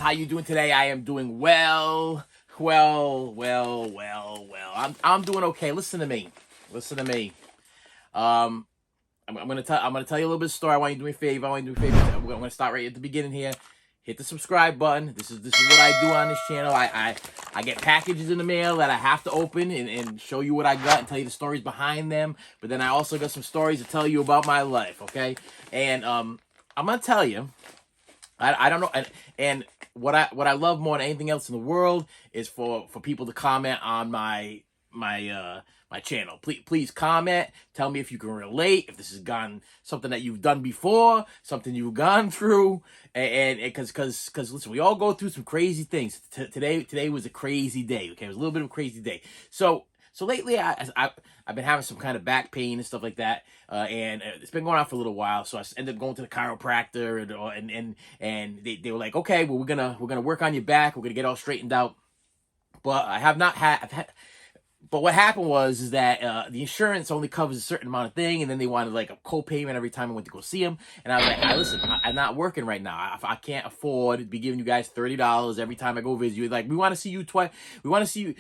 How you doing today? I am doing well. I'm doing okay. Listen to me. Um, I'm gonna tell you a little bit of story. I want you to do me a favor. I'm gonna start right at the beginning here. Hit the subscribe button. This is what I do on this channel. I get packages in the mail that I have to open and show you what I got and tell you the stories behind them. But then I also got some stories to tell you about my life. Okay, and I'm gonna tell you. I don't know, and what I love more than anything else in the world is for people to comment on my channel. Please comment. Tell me if you can relate, if this has gone something that you've done before, something you've gone through, and because listen, we all go through some crazy things. Today was a crazy day. Okay, it was a little bit of a crazy day. So lately, I've been having some kind of back pain and stuff like that, and it's been going on for a little while. So I ended up going to the chiropractor, and they were like, okay, well we're gonna work on your back. We're gonna get all straightened out. But but what happened was that the insurance only covers a certain amount of thing, and then they wanted like a co-payment every time I went to go see them. And I was like, listen, I'm not working right now. I can't afford to be giving you guys $30 every time I go visit you. Like, we want to see you twice. We want to see you.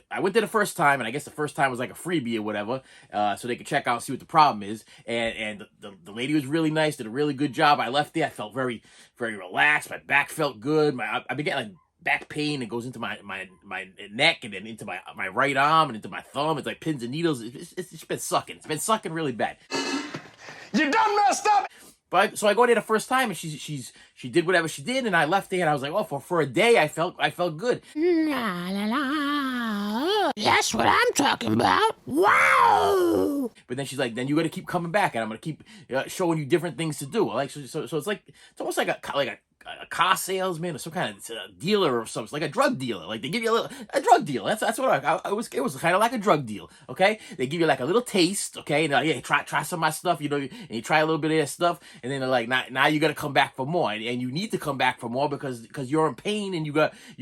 I went there the first time, and I guess the first time was like a freebie or whatever, so they could check out and see what the problem is. And the lady was really nice, did a really good job. I left there, I felt very, very relaxed. My back felt good. I've been getting like back pain. It goes into my neck and then into my right arm and into my thumb. It's like pins and needles. It's been sucking. It's been sucking really bad. You done messed up. But so I go there the first time, and she did whatever she did, and I left there, and I was like, oh, for a day I felt good. La la la. That's what I'm talking about. Wow. But then she's like, then you got to keep coming back, and I'm gonna keep showing you different things to do. Like so it's like, it's almost like a car salesman or some kind of dealer or something, like a drug dealer. Like they give you a drug deal. That's what it was kind of like a drug deal. Okay, they give you like a little taste. Okay, and yeah, try some of my stuff. You know, and you try a little bit of their stuff, and then they're like, now you got to come back for more, and you need to come back for more because you're in pain and you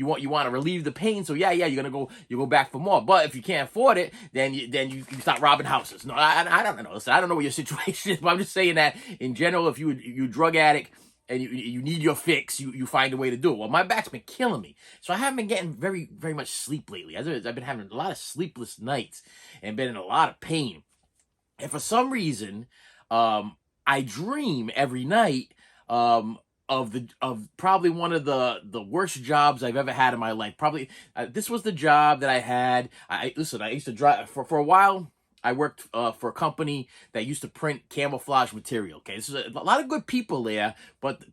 want to relieve the pain. So yeah, you're gonna go back for more. But if you can't afford it, then you start robbing houses. No, I don't know. Listen, I don't know what your situation is, but I'm just saying that in general, if you're a drug addict and you need your fix, you find a way to do it. Well, my back's been killing me, so I haven't been getting very, very much sleep lately. I've been having a lot of sleepless nights and been in a lot of pain. And for some reason, I dream every night of probably one of the worst jobs I've ever had in my life. Probably this was the job that I had. I used to drive for a while. I worked for a company that used to print camouflage material. Okay, this is a lot of good people there, but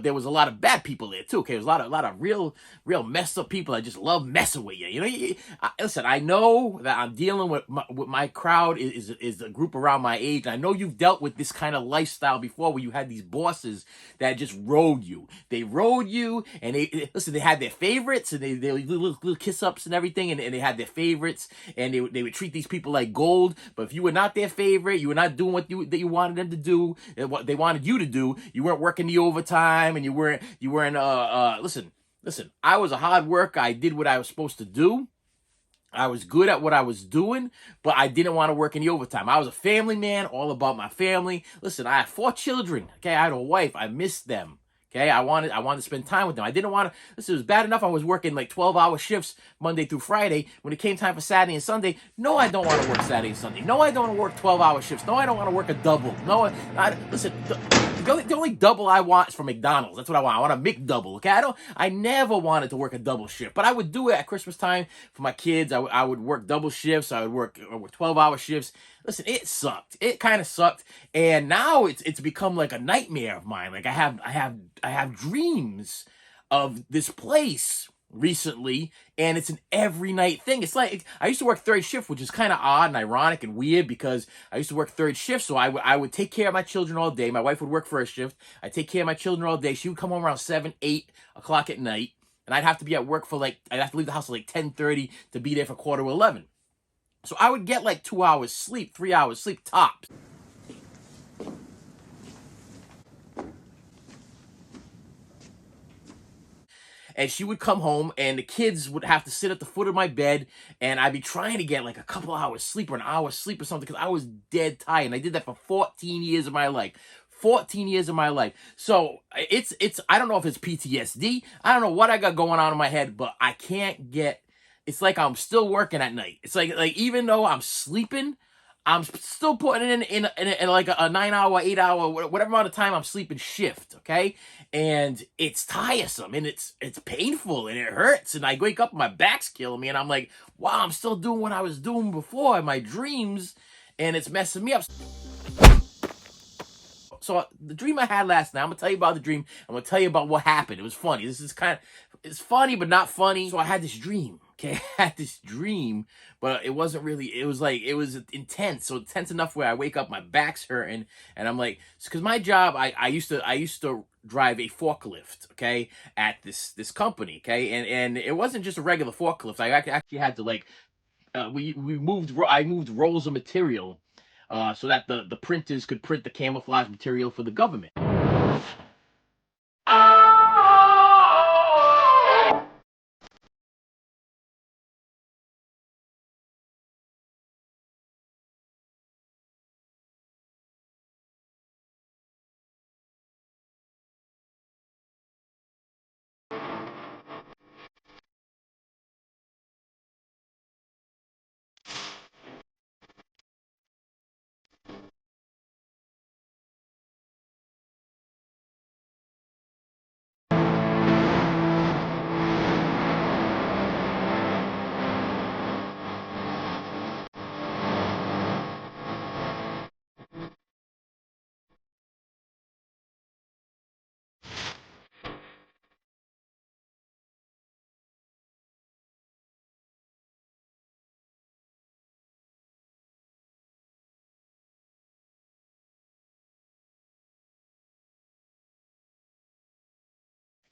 there was a lot of bad people there too. Okay, there was a lot of real messed up people that just love messing with you. You know, listen, I know that I'm dealing with my crowd is a group around my age. I know you've dealt with this kind of lifestyle before, where you had these bosses that just rode you. They rode you, and they had their favorites, and they little kiss ups and everything, and they had their favorites, and they would treat these people like gold. But if you were not their favorite, you were not doing what you wanted them to do, and what they wanted you to do, you weren't working the overtime. And you weren't listen, I was a hard worker. I did what I was supposed to do. I was good at what I was doing, but I didn't want to work any overtime. I was a family man, all about my family. Listen, I had 4 children. Okay, I had a wife. I missed them. Okay, I wanted to spend time with them. I didn't want to. Listen, it was bad enough I was working like 12-hour shifts Monday through Friday. When it came time for Saturday and Sunday, no, I don't want to work Saturday and Sunday. No, I don't want to work 12-hour shifts. No, I don't want to work a double. No, listen. The only double I want is from McDonald's. That's what I want. I want a McDouble. Okay, I never wanted to work a double shift, but I would do it at Christmas time for my kids. I would work double shifts. I would work 12-hour shifts. Listen, it sucked. It kind of sucked, and now it's become like a nightmare of mine. Like I have dreams of this place recently, and it's an every night thing. It's like I used to work third shift, which is kind of odd and ironic and weird because I used to work third shift, so I would take care of my children all day. My wife would work first shift. I'd take care of my children all day. She would come home around 7, 8 o'clock at night, and I'd have to be at work for I'd have to leave the house at 10:30 to be there for 10:45. So I would get like 2 hours sleep, 3 hours sleep tops. And she would come home, and the kids would have to sit at the foot of my bed, and I'd be trying to get like a couple hours sleep or an hour sleep or something because I was dead tired. And I did that for 14 years of my life. 14 years of my life. So it's I don't know if it's PTSD. I don't know what I got going on in my head, but I can't get. It's like I'm still working at night. It's like even though I'm sleeping, I'm still putting it in like a 9 hour, 8 hour, whatever amount of time I'm sleeping shift. Okay, and it's tiresome and it's painful and it hurts and I wake up and my back's killing me and I'm like, wow, I'm still doing what I was doing before in my dreams, and it's messing me up. So the dream I had last night, I'm gonna tell you about the dream. I'm gonna tell you about what happened. It was funny. This is it's funny but not funny. So I had this dream. Okay, I had this dream, but it wasn't really. It was intense. So intense enough where I wake up, my back's hurting, and I'm like, because my job, I used to drive a forklift. Okay, at this company. Okay, and it wasn't just a regular forklift. I actually had to I moved rolls of material so that the printers could print the camouflage material for the government.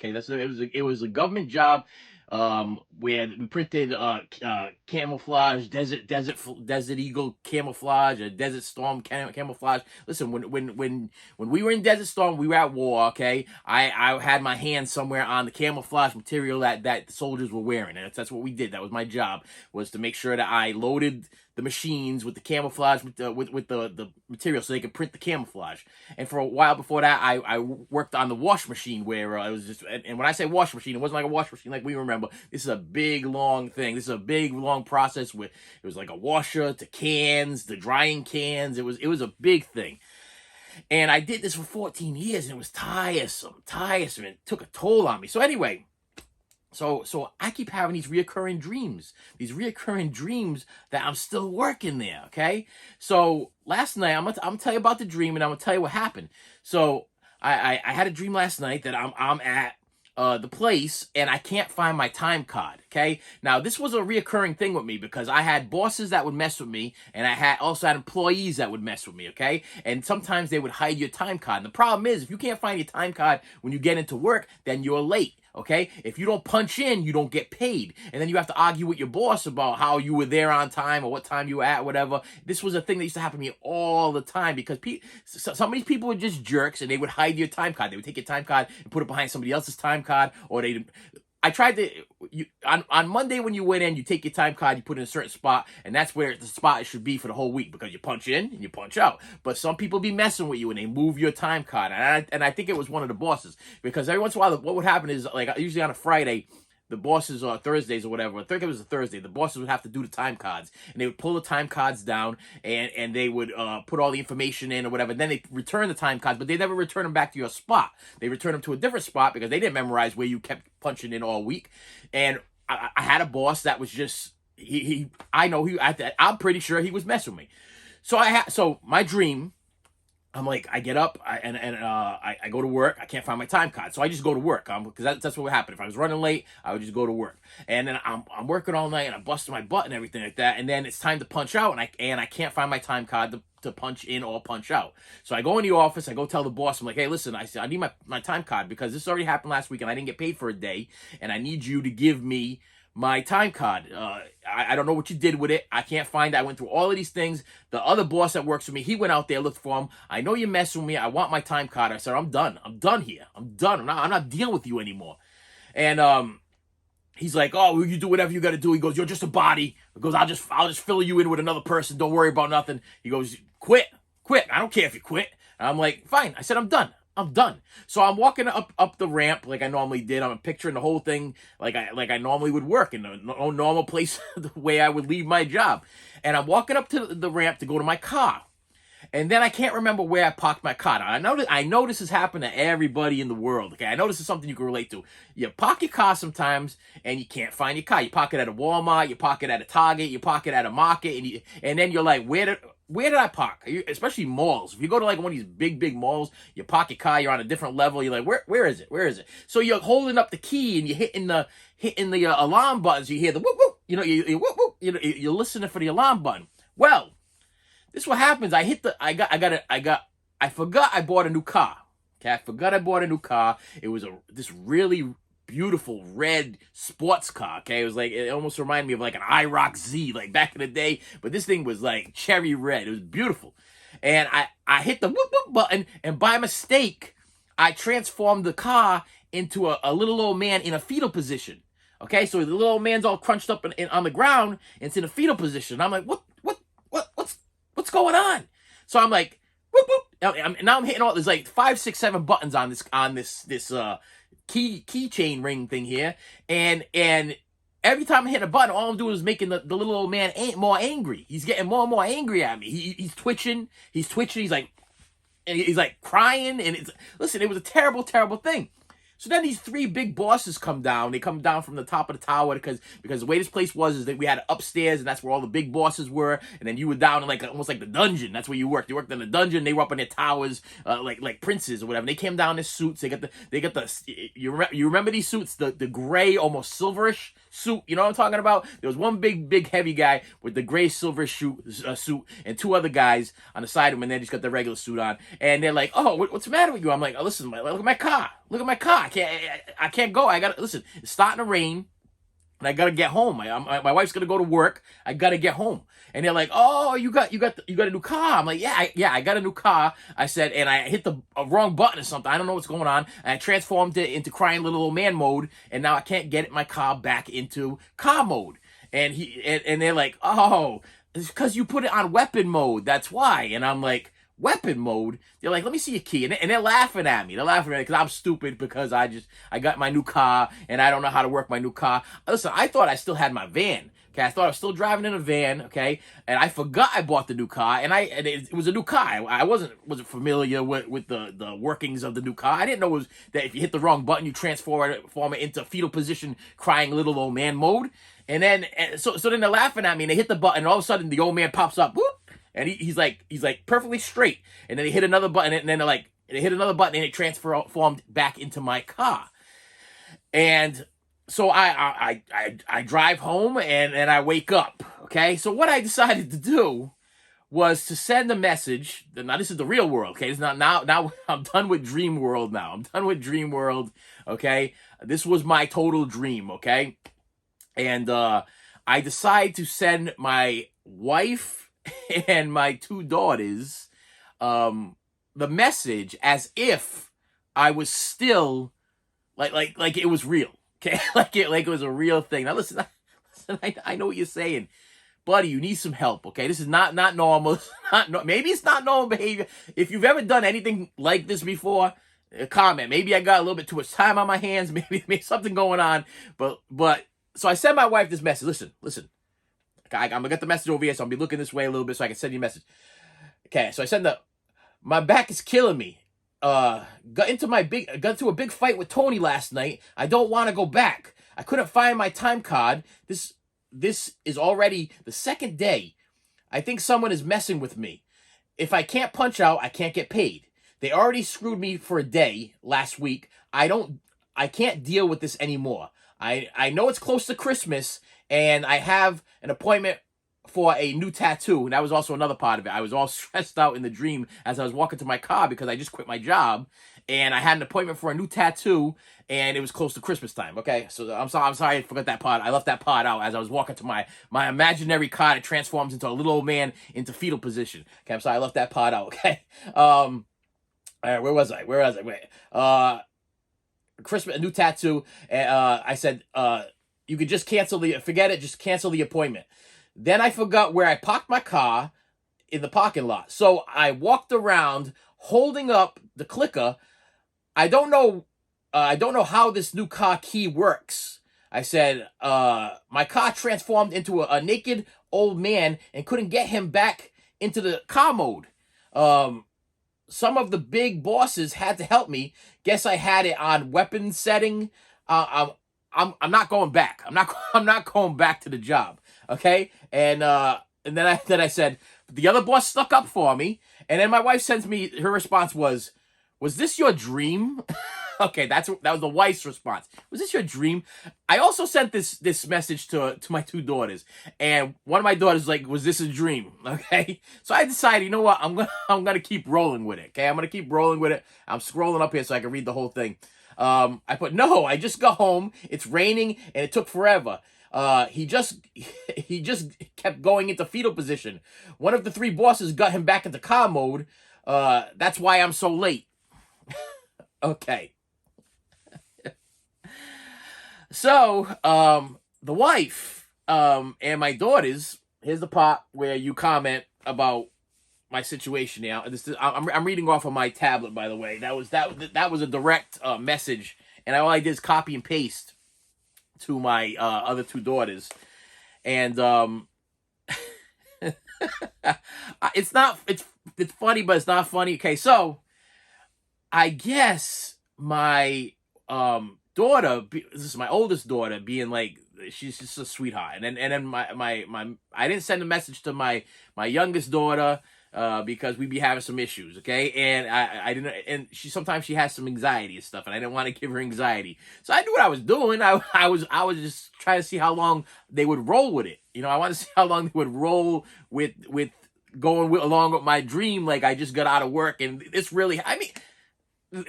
Okay, it was a government job where we printed camouflage, desert eagle camouflage, a desert storm camouflage. Listen, when we were in Desert Storm, we were at war. Okay, I had my hand somewhere on the camouflage material that the soldiers were wearing, and that's what we did. That was my job, was to make sure that I loaded the machines with the camouflage with the material so they could print the camouflage. And for a while before that, I worked on the wash machine where it was just, and when I say wash machine, it wasn't like a wash machine like we remember. This is a big long thing. This is a big long process with, it was like a washer to cans, the drying cans. It was a big thing. And I did this for 14 years and it was tiresome. It took a toll on me. So anyway, so I keep having these reoccurring dreams that I'm still working there. Okay, so last night I'm gonna tell you about the dream and I'm gonna tell you what happened. So I had a dream last night that I'm at the place and I can't find my time card. Okay, now this was a reoccurring thing with me because I had bosses that would mess with me and I also had employees that would mess with me. Okay, and sometimes they would hide your time card. And the problem is, if you can't find your time card when you get into work, then you're late. Okay, if you don't punch in, you don't get paid, and then you have to argue with your boss about how you were there on time or what time you were at, whatever. This was a thing that used to happen to me all the time because some of these people were just jerks and they would hide your time card. They would take your time card and put it behind somebody else's time card, or I tried to, on Monday when you went in, you take your time card, you put it in a certain spot, and that's where the spot it should be for the whole week because you punch in and you punch out. But some people be messing with you and they move your time card. And I think it was one of the bosses because every once in a while, what would happen is, like, usually on a Friday, the bosses, or Thursdays or whatever, I think it was a Thursday, the bosses would have to do the time cards and they would pull the time cards down and they would put all the information in or whatever. Then they return the time cards, but they never return them back to your spot. They return them to a different spot because they didn't memorize where you kept punching in all week. And I had a boss that was just, I'm pretty sure he was messing with me. So my dream, I'm like, I get up I go to work. I can't find my time card, so I just go to work. Because that's what would happen. If I was running late, I would just go to work. And then I'm working all night and I'm busting my butt and everything like that. And then it's time to punch out, and I can't find my time card to punch in or punch out. So I go in the office. I go tell the boss. I'm like, hey, listen, I need my time card because this already happened last week and I didn't get paid for a day, and I need you to give me my time card. I don't know what you did with it. I can't find it. I went through all of these things. The other boss that works for me, he went out there, looked for him. I know you're messing with me. I want my time card. I said, I'm done. I'm done here. I'm done. I'm not dealing with you anymore. And he's like, oh, well, you do whatever you got to do. He goes, you're just a body. He goes, I'll just fill you in with another person. Don't worry about nothing. He goes, quit. I don't care if you quit. And I'm like, fine. I said, I'm done. I'm done. So I'm walking up the ramp like I normally did. I'm picturing the whole thing like I normally would work in a normal place, the way I would leave my job. And I'm walking up to the ramp to go to my car. And then I can't remember where I parked my car. Now, I know this has happened to everybody in the world. Okay, I know this is something you can relate to. You park your car sometimes, and you can't find your car. You park it at a Walmart, you park it at a Target, you park it at a market, and then you're like, where did I park? Especially malls. If you go to like one of these big malls, you park your car, you're on a different level. You're like, where is it? Where is it? So you're holding up the key and you're hitting the alarm buttons. You hear the whoop whoop. You know, you whoop whoop. You know, you're listening for the alarm button. Well, this is what happens. I forgot I bought a new car. Okay, I forgot I bought a new car. It was this really beautiful red sports car. Okay, it almost reminded me of like an IROC Z, like back in the day. But this thing was like cherry red. It was beautiful, and I hit the whoop whoop button, and by mistake, I transformed the car into a little old man in a fetal position. Okay, so the little old man's all crunched up on the ground, and it's in a fetal position. I'm like, what's going on? So I'm like, whoop whoop. Now I'm hitting all. There's like 5, 6, 7 buttons on this keychain ring thing here, and every time I hit a button, all I'm doing is making the little old man more angry. He's getting more and more angry at me. He's twitching. He's like, and he's like crying. And listen, it was a terrible thing. So then these 3 big bosses come down. They come down from the top of the tower because the way this place was is that we had upstairs, and that's where all the big bosses were. And then you were down in like almost like the dungeon. That's where you worked. You worked in the dungeon. They were up in their towers, like princes or whatever. And they came down in suits. They got the you remember these suits, the gray almost silverish suit. You know what I'm talking about? There was one big heavy guy with the gray silverish suit, and 2 other guys on the side of him, and they just got the regular suit on. And they're like, "Oh, what's the matter with you?" I'm like, "Oh, listen, look at my car. Look at my car. I can't go. I gotta listen. It's starting to rain, and I gotta get home. My wife's gonna go to work. I gotta get home." And they're like, "Oh, you got a new car?" I'm like, "Yeah, I got a new car." I said, and I hit the wrong button or something. I don't know what's going on. And I transformed it into crying little old man mode, and now I can't get my car back into car mode. And they're like, "Oh, it's because you put it on weapon mode. That's why." And I'm like, weapon mode? They're like, "Let me see your key." And they're laughing at me. They're laughing at me because I'm stupid because I got my new car and I don't know how to work my new car. Listen, I thought I still had my van. Okay, I thought I was still driving in a van. Okay, and I forgot I bought the new car, and it was a new car. I wasn't familiar with the workings of the new car. I didn't know it was that if you hit the wrong button, you transform it into fetal position, crying little old man mode. And then so then they're laughing at me, and they hit the button, and all of a sudden the old man pops up. Whoop. And he's like perfectly straight, and then they hit another button, and then they hit another button, and it transformed back into my car. And so I drive home, and I wake up. Okay, so what I decided to do was to send a message. Now this is the real world. Okay, it's not now. I'm done with dream world. Now I'm done with dream world. Okay, this was my total dream. Okay, and I decided to send my wife and my 2 daughters the message as if I was still like it was real. Okay, like it was a real thing. Now listen, I know what you're saying, buddy. You need some help. Okay, this is not normal. Maybe it's not normal behavior. If you've ever done anything like this before, comment. Maybe I got a little bit too much time on my hands. Maybe something going on. But so I sent my wife this message. Listen. I'm gonna get the message over here, so I'll be looking this way a little bit so I can send you a message. Okay, so I send my back is killing me. Got into a big fight with Tony last night. I don't want to go back. I couldn't find my time card. This is already the 2nd day. I think someone is messing with me. If I can't punch out, I can't get paid. They already screwed me for a day last week. I can't deal with this anymore. I know it's close to Christmas, and I have an appointment for a new tattoo, and that was also another part of it. I was all stressed out in the dream as I was walking to my car because I just quit my job, and I had an appointment for a new tattoo, and it was close to Christmas time. Okay, so I'm sorry I forgot that part. I left that part out as I was walking to my imaginary car that transforms into a little old man into fetal position. Okay, I'm sorry I left that part out. Okay, all right, where was I? Wait, Christmas, a new tattoo, and I said, you could just forget it, just cancel the appointment. Then I forgot where I parked my car in the parking lot. So I walked around holding up the clicker. I don't know. I don't know how this new car key works. I said, my car transformed into a naked old man and couldn't get him back into the car mode. Some of the big bosses had to help me. Guess I had it on weapon setting. I'm not going back. I'm not going back to the job. Okay, and then I said the other boss stuck up for me, and then my wife sends me her response was this your dream? Okay, that was the wife's response. Was this your dream? I also sent this message to my two daughters, and one of my daughters was like, was this a dream? Okay, so I decided, you know what, I'm gonna keep rolling with it. Okay, I'm gonna keep rolling with it. I'm scrolling up here so I can read the whole thing. I put, no, I just got home. It's raining and it took forever. He just kept going into fetal position. One of the three bosses got him back into car mode. That's why I'm so late. Okay. So, the wife, and my daughters, here's the part where you comment about my situation now. I'm reading off of my tablet, by the way. That was a direct message, and all I did is copy and paste to my other two daughters, and it's funny, but it's not funny. Okay, so I guess my daughter, this is my oldest daughter, being like, she's just a sweetheart, and then my I didn't send a message to my youngest daughter because we'd be having some issues, okay, and I didn't, and sometimes she has some anxiety and stuff, and I didn't want to give her anxiety, so I knew what I was doing. I was just trying to see how long they would roll with it, you know. I want to see how long they would roll with going along with my dream, like I just got out of work and this really, I mean,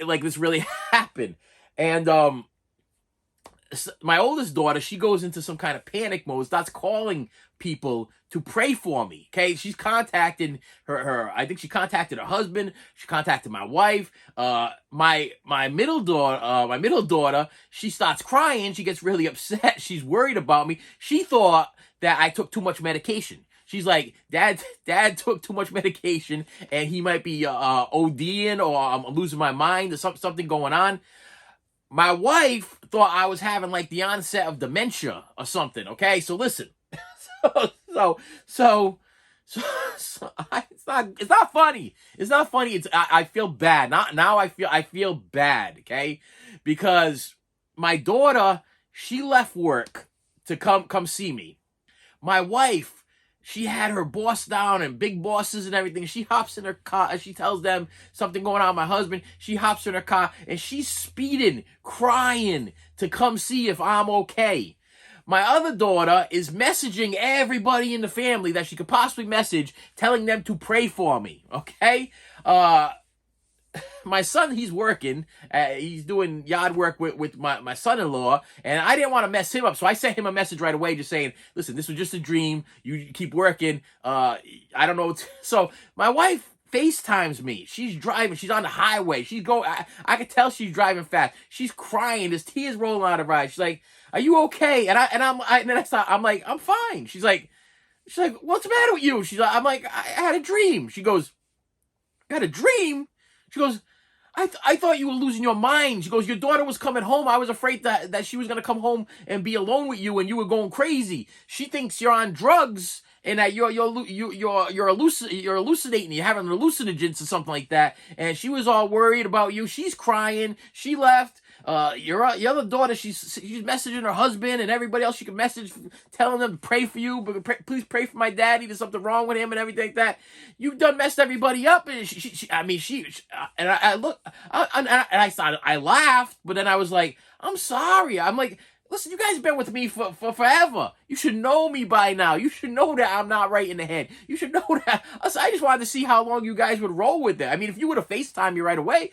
like this really happened, and my oldest daughter, she goes into some kind of panic mode, starts calling people to pray for me. Okay, she's contacting her. I think she contacted her husband. She contacted my wife. My middle daughter, she starts crying. She gets really upset. She's worried about me. She thought that I took too much medication. She's like, Dad took too much medication, and he might be ODing, or I'm losing my mind, or something going on. My wife thought I was having like the onset of dementia or something. Okay, so listen, so it's not funny. It's not funny. I feel bad. Now I feel bad. Okay, because my daughter, she left work to come see me. My wife, she had her boss down and big bosses and everything. She hops in her car and she tells them something going on with my husband. She hops in her car and she's speeding, crying to come see if I'm okay. My other daughter is messaging everybody in the family that she could possibly message, telling them to pray for me, okay? My son, he's working. He's doing yard work with my son-in-law, and I didn't want to mess him up, so I sent him a message right away just saying, listen, this was just a dream. You keep working. I don't know. So my wife FaceTimes me. She's driving. She's on the highway. I could tell she's driving fast. She's crying. There's tears rolling out of her eyes. She's like, are you okay? And I'm like, I'm fine. She's like, what's the matter with you? I'm like, I had a dream. She goes, you had a dream? She goes, I thought you were losing your mind. She goes, your daughter was coming home. I was afraid that she was going to come home and be alone with you and you were going crazy. She thinks you're on drugs and that you're hallucinating. You're having hallucinogens or something like that. And she was all worried about you. She's crying. She left. Your other daughter, she's messaging her husband and everybody else she can message, telling them to pray for you, but please pray for my daddy. There's something wrong with him and everything like that. You've done messed everybody up, and I laughed, but then I was like, I'm sorry. I'm like, listen, you guys have been with me for forever. You should know me by now. You should know that I'm not right in the head. You should know that. I just wanted to see how long you guys would roll with it. I mean, if you would have FaceTimed me right away,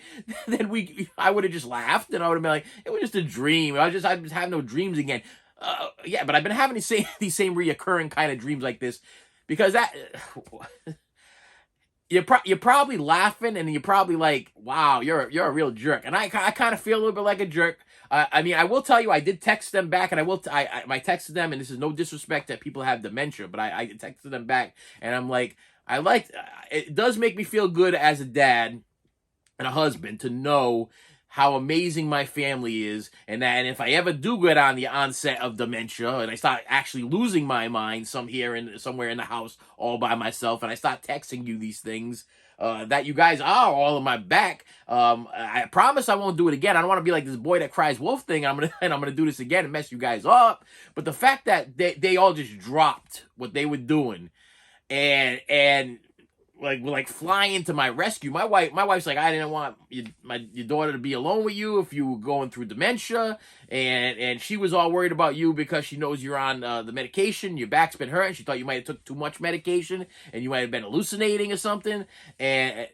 then I would have just laughed, and I would have been like, it was just a dream. I just have no dreams again. Yeah, but I've been having these same reoccurring kind of dreams like this, because that you're probably laughing, and you're probably like, wow, you're a real jerk. And I kind of feel a little bit like a jerk. I mean, I will tell you, I did text them back, and I texted them, and this is no disrespect that people have dementia, but I texted them back, and I'm like, it does make me feel good as a dad and a husband to know how amazing my family is, and that, and if I ever do get on the onset of dementia and I start actually losing my mind somewhere in the house all by myself, and I start texting you these things, that you guys are all in my back. I promise I won't do it again. I don't want to be like this boy that cries wolf thing. I'm gonna do this again and mess you guys up. But the fact that they all just dropped what they were doing and like flying to my rescue. My wife's like, I didn't want your daughter to be alone with you if you were going through dementia, and she was all worried about you because she knows you're on the medication, your back's been hurting. She thought you might have took too much medication and you might have been hallucinating or something. And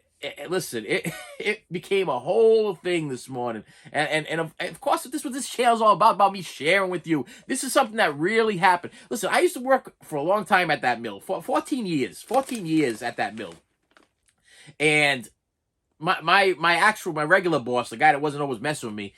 listen, it became a whole thing this morning, and of course, this channel's all about me sharing with you. This is something that really happened. Listen, I used to work for a long time at that mill, for 14 years at that mill, and my regular boss, the guy that wasn't always messing with me,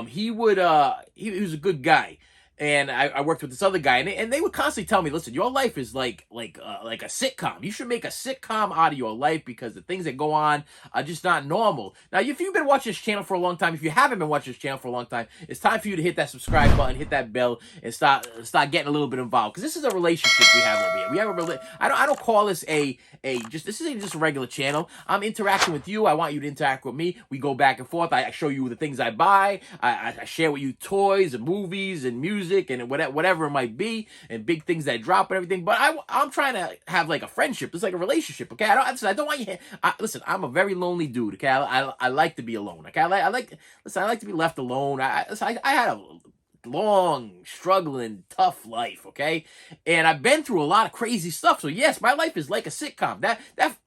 he was a good guy. And I worked with this other guy, and they would constantly tell me, listen, your life is like a sitcom. You should make a sitcom out of your life because the things that go on are just not normal. Now, if you've been watching this channel for a long time, if you haven't been watching this channel for a long time, it's time for you to hit that subscribe button, hit that bell, and start getting a little bit involved, because this is a relationship we have over here. We have I don't call this this isn't just a regular channel. I'm interacting with you. I want you to interact with me. We go back and forth. I show you the things I buy. I share with you toys and movies and music and whatever it might be, and big things that drop and everything. But I'm trying to have like a friendship. It's like a relationship, okay? I don't want you. Listen, I'm a very lonely dude, okay? I like to be alone, okay? I like to be left alone. I had a long, struggling, tough life, okay? And I've been through a lot of crazy stuff. So yes, my life is like a sitcom. That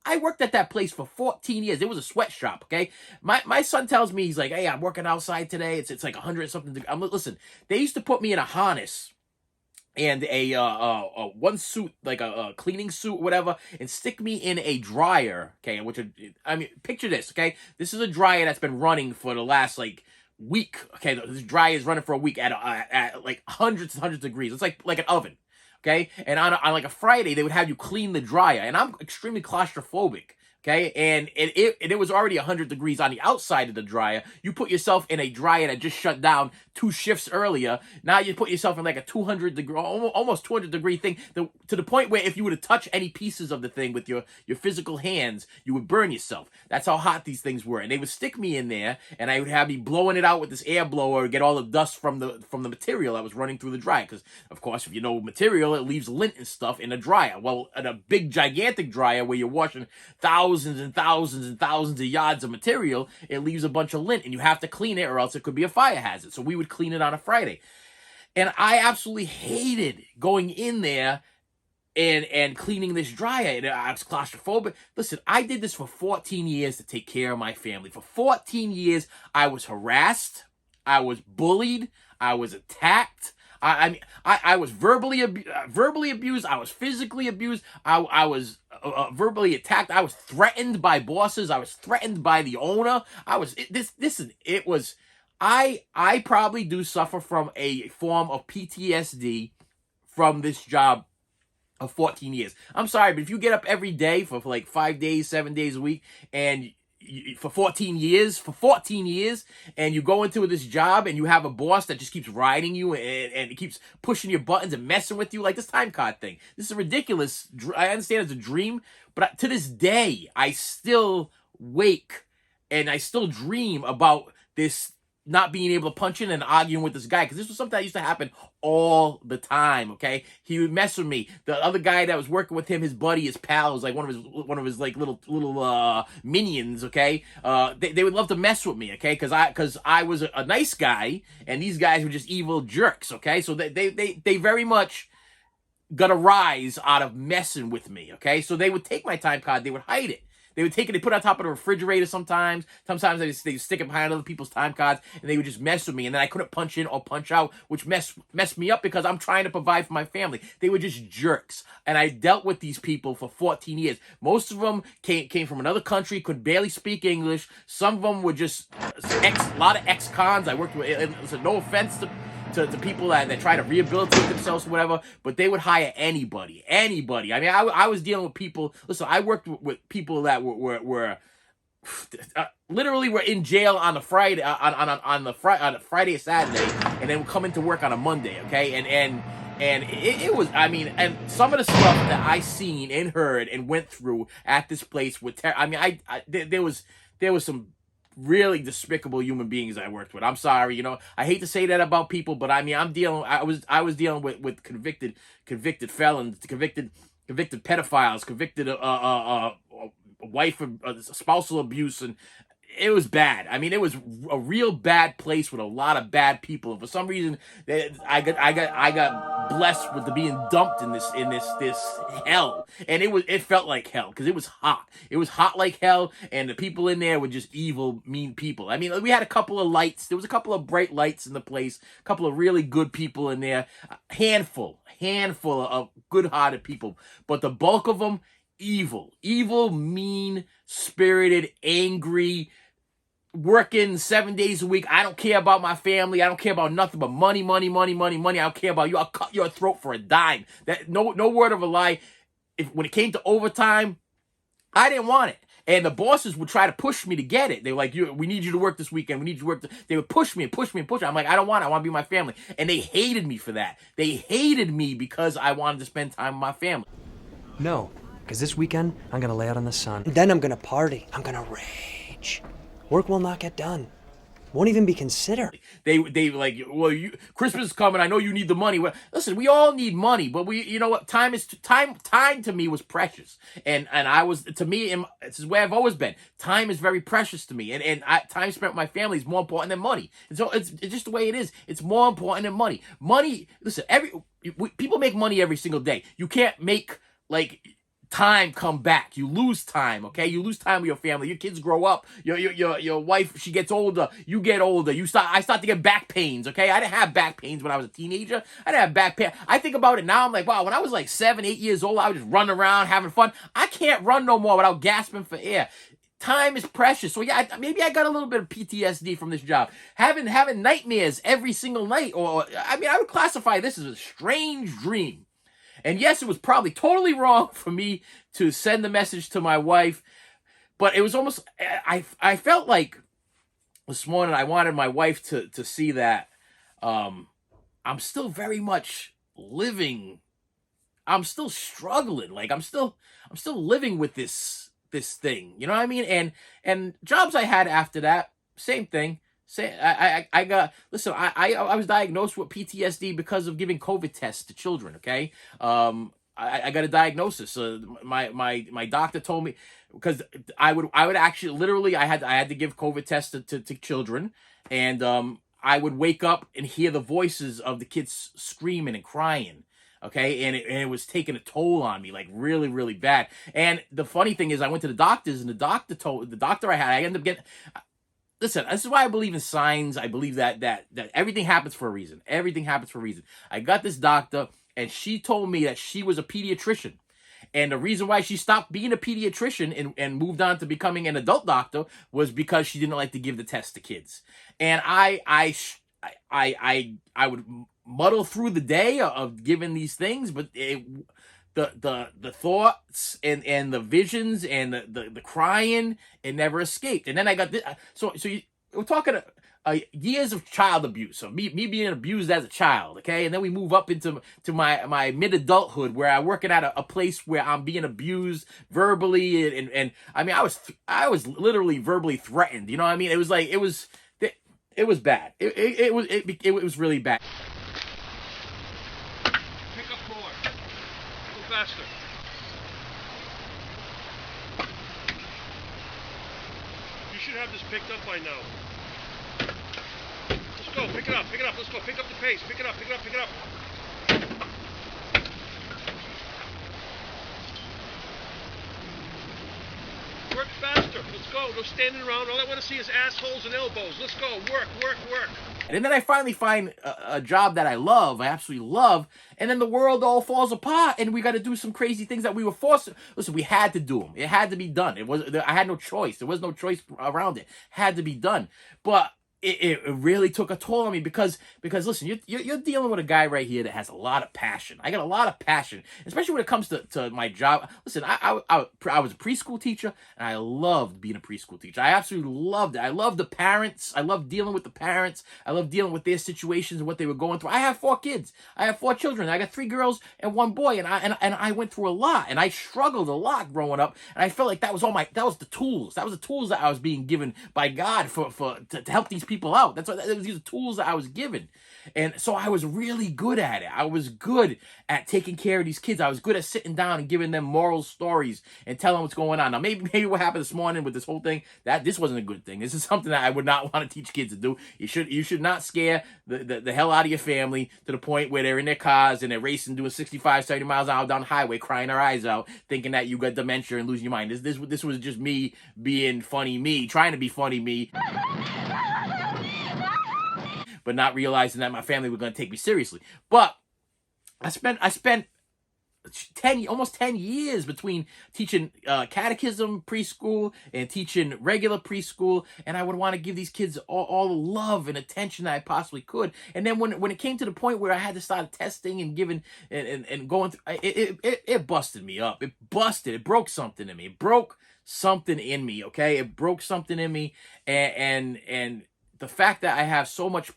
I worked at that place for 14 years. It was a sweatshop, okay? My son tells me, he's like, hey, I'm working outside today. It's like 100 something. Listen, they used to put me in a harness and a one suit, like a cleaning suit, whatever, and stick me in a dryer, okay? Picture this, okay? This is a dryer that's been running for the last like week. Okay, this dryer is running for a week at like hundreds and hundreds of degrees. It's like an oven, okay? And on like a Friday, they would have you clean the dryer, and I'm extremely claustrophobic. Okay, and it was already 100 degrees on the outside of the dryer. You put yourself in a dryer that just shut down 2 shifts earlier. Now you put yourself in like a 200 degree, almost 200 degree thing, to the point where if you were to touch any pieces of the thing with your physical hands, you would burn yourself. That's how hot these things were. And they would stick me in there, and I would have me blowing it out with this air blower, get all the dust from the material that was running through the dryer. Because of course, if you know material, it leaves lint and stuff in a dryer. Well, in a big gigantic dryer where you're washing thousands and thousands and thousands of yards of material, it leaves a bunch of lint, and you have to clean it or else it could be a fire hazard. So we would clean it on a Friday. And I absolutely hated going in there and cleaning this dryer. And I was claustrophobic. Listen, I did this for 14 years to take care of my family. For 14 years, I was harassed. I was bullied. I was attacked. I was verbally abused. I was physically abused. I was verbally attacked. I was threatened by bosses. I was threatened by the owner. I probably do suffer from a form of PTSD from this job of 14 years. I'm sorry, but if you get up every day for like 5 days, 7 days a week, and for 14 years, and you go into this job and you have a boss that just keeps riding you and it keeps pushing your buttons and messing with you, like this time card thing. This is ridiculous. I understand it's a dream, but to this day, I still wake and I still dream about this, not being able to punch in and arguing with this guy, because this was something that used to happen all the time, okay? He would mess with me. The other guy that was working with him, his buddy, his pal, was like one of his like little minions, okay? They would love to mess with me, okay? Because I was a nice guy, and these guys were just evil jerks, okay? So they very much got a rise out of messing with me, okay? So they would take my time card, they would hide it. They would take it, they put it on top of the refrigerator sometimes. Sometimes they stick it behind other people's time cards, and they would just mess with me. And then I couldn't punch in or punch out, which messed me up because I'm trying to provide for my family. They were just jerks. And I dealt with these people for 14 years. Most of them came from another country, could barely speak English. Some of them were just a lot of ex-cons. I worked with, so no offense to people that try to rehabilitate themselves or whatever, but they would hire anybody. I mean, I was dealing with people. Listen, I worked with people that were literally we're in jail on the Friday on a Friday or Saturday, and then we come into work on a Monday. Okay, and it was, I mean, and some of the stuff that I seen and heard and went through at this place with I mean, there was some really despicable human beings I worked with. I'm sorry, you know, I hate to say that about people, but I mean, I was dealing with convicted felons, convicted pedophiles, convicted wife spousal abuse, and it was bad. I mean, it was a real bad place with a lot of bad people. And for some reason, I got blessed with being dumped in this hell, and it felt like hell because it was hot. It was hot like hell, and the people in there were just evil, mean people. I mean, we had a couple of lights. There was a couple of bright lights in the place. A couple of really good people in there. A handful of good-hearted people, but the bulk of them evil, mean spirited, angry, working 7 days a week. I don't care about my family. I don't care about nothing but money. I don't care about you. I'll cut your throat for a dime. That no word of a lie. When it came to overtime, I didn't want it. And the bosses would try to push me to get it. They were like, we need you to work this weekend. We need you to work. They would push me and push me and push me. I'm like, I don't want it. I want to be with my family. And they hated me for that. They hated me because I wanted to spend time with my family. No, because this weekend, I'm going to lay out in the sun. And then I'm going to party. I'm going to rage. Work will not get done. Won't even be considered. They like, well, Christmas is coming. I know you need the money. Well, listen, we all need money, but you know what? Time to me was precious, and I was, to me, this is where I've always been. Time is very precious to me, and time spent with my family is more important than money. And so it's just the way it is. It's more important than money. Money. Listen, people make money every single day. You can't make time come back. You lose time, okay? You lose time with your family. Your kids grow up. Your wife, she gets older. You get older. I start to get back pains, okay? I didn't have back pains when I was a teenager. I didn't have back pain. I think about it now. I'm like, wow, when I was like 7, 8 years old, I was just running around having fun. I can't run no more without gasping for air. Time is precious. So yeah, maybe I got a little bit of PTSD from this job. Having nightmares every single night, or I mean, I would classify this as a strange dream. And yes, it was probably totally wrong for me to send the message to my wife, but it was almost, I felt like this morning I wanted my wife to see that I'm still very much living. I'm still struggling. Like I'm still living with this thing. You know what I mean? And jobs I had after that, same thing. I was diagnosed with PTSD because of giving COVID tests to children. Okay, I got a diagnosis. My doctor told me, because I would actually literally I had to give COVID tests to children, and I would wake up and hear the voices of the kids screaming and crying. Okay, and it was taking a toll on me, like really, really bad. And the funny thing is, I went to the doctors, and the doctor I ended up getting. Listen, this is why I believe in signs. I believe that everything happens for a reason. Everything happens for a reason. I got this doctor, and she told me that she was a pediatrician. And the reason why she stopped being a pediatrician and moved on to becoming an adult doctor was because she didn't like to give the test to kids. And I would muddle through the day of giving these things, but the thoughts and the visions and the crying, it never escaped. And then I got this. We're talking years of child abuse, of me being abused as a child. Okay, and then we move up into my mid adulthood, where I'm working at a place where I'm being abused verbally, and I mean I was literally verbally threatened. You know what I mean? It was like it was bad. It was really bad. Faster. You should have this picked up by now. Let's go, pick it up, let's go, pick up the pace, pick it up. Work faster, let's go, no standing around, all I want to see is assholes and elbows, let's go, work. And then I finally find a job that I love, I absolutely love, and then the world all falls apart, and we got to do some crazy things that we were forced to. Listen, we had to do them. It had to be done. I had no choice. There was no choice around it. Had to be done. But it really took a toll on me because listen, you're dealing with a guy right here that has a lot of passion. I got a lot of passion, especially when it comes to my job. Listen, I was a preschool teacher, and I loved being a preschool teacher. I absolutely loved it. I loved the parents. I loved dealing with the parents. I loved dealing with their situations and what they were going through. I have 4 kids. I have 4 children. I got 3 girls and 1 boy, and I went through a lot, and I struggled a lot growing up, and I felt like that was the tools. That was the tools that I was being given by God to help these people out. That's what these are the tools that I was given. And so I was really good at it. I was good at taking care of these kids. I was good at sitting down and giving them moral stories and telling them what's going on. Now, maybe what happened this morning with this whole thing, that this wasn't a good thing. This is something that I would not want to teach kids to do. You should not scare the hell out of your family to the point where they're in their cars and they're racing, doing 65, 70 miles an hour down the highway, crying their eyes out, thinking that you got dementia and losing your mind. This was just me being funny me, trying to be funny me, but not realizing that my family were going to take me seriously. But I spent almost 10 years between teaching catechism preschool and teaching regular preschool, and I would want to give these kids all the love and attention that I possibly could. And then when it came to the point where I had to start testing and giving and going through, it busted me up. It broke something in me. It broke something in me. Okay, it broke something in me, and the fact that I have so much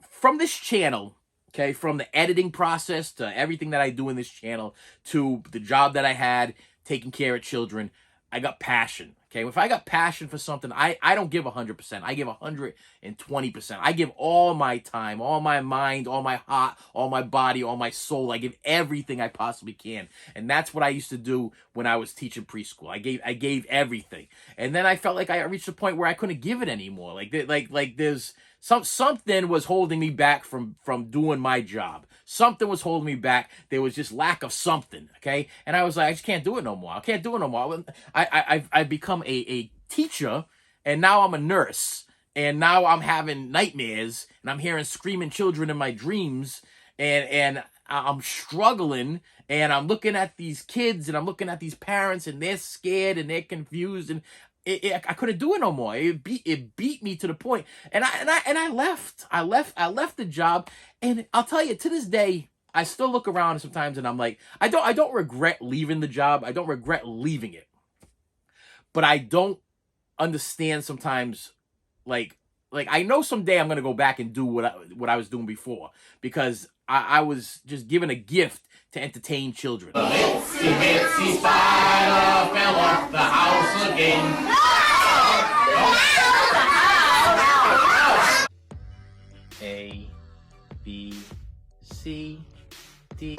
from this channel. Okay, from the editing process to everything that I do in this channel to the job that I had taking care of children, I got passion. Okay, if I got passion for something, I don't give 100%. I give 120%. I give all my time, all my mind, all my heart, all my body, all my soul. I give everything I possibly can, and that's what I used to do when I was teaching preschool. I gave everything, and then I felt like I reached a point where I couldn't give it anymore. Like there's something was holding me back from doing my job. Something was holding me back. There was just lack of something, okay? And I was like, I just can't do it no more. I can't do it no more. I've become a teacher, and now I'm a nurse, and now I'm having nightmares, and I'm hearing screaming children in my dreams, and I'm struggling, and I'm looking at these kids, and I'm looking at these parents, and they're scared, and they're confused, and I couldn't do it no more. It beat me to the point, and I left. I left the job, and I'll tell you, to this day, I still look around sometimes, and I'm like, I don't regret leaving the job. I don't regret leaving it, but I don't understand sometimes. Like I know someday I'm gonna go back and do what I was doing before, because I was just given a gift to entertain children. The itsy bitsy spider fell off the house again. A, B, C, D.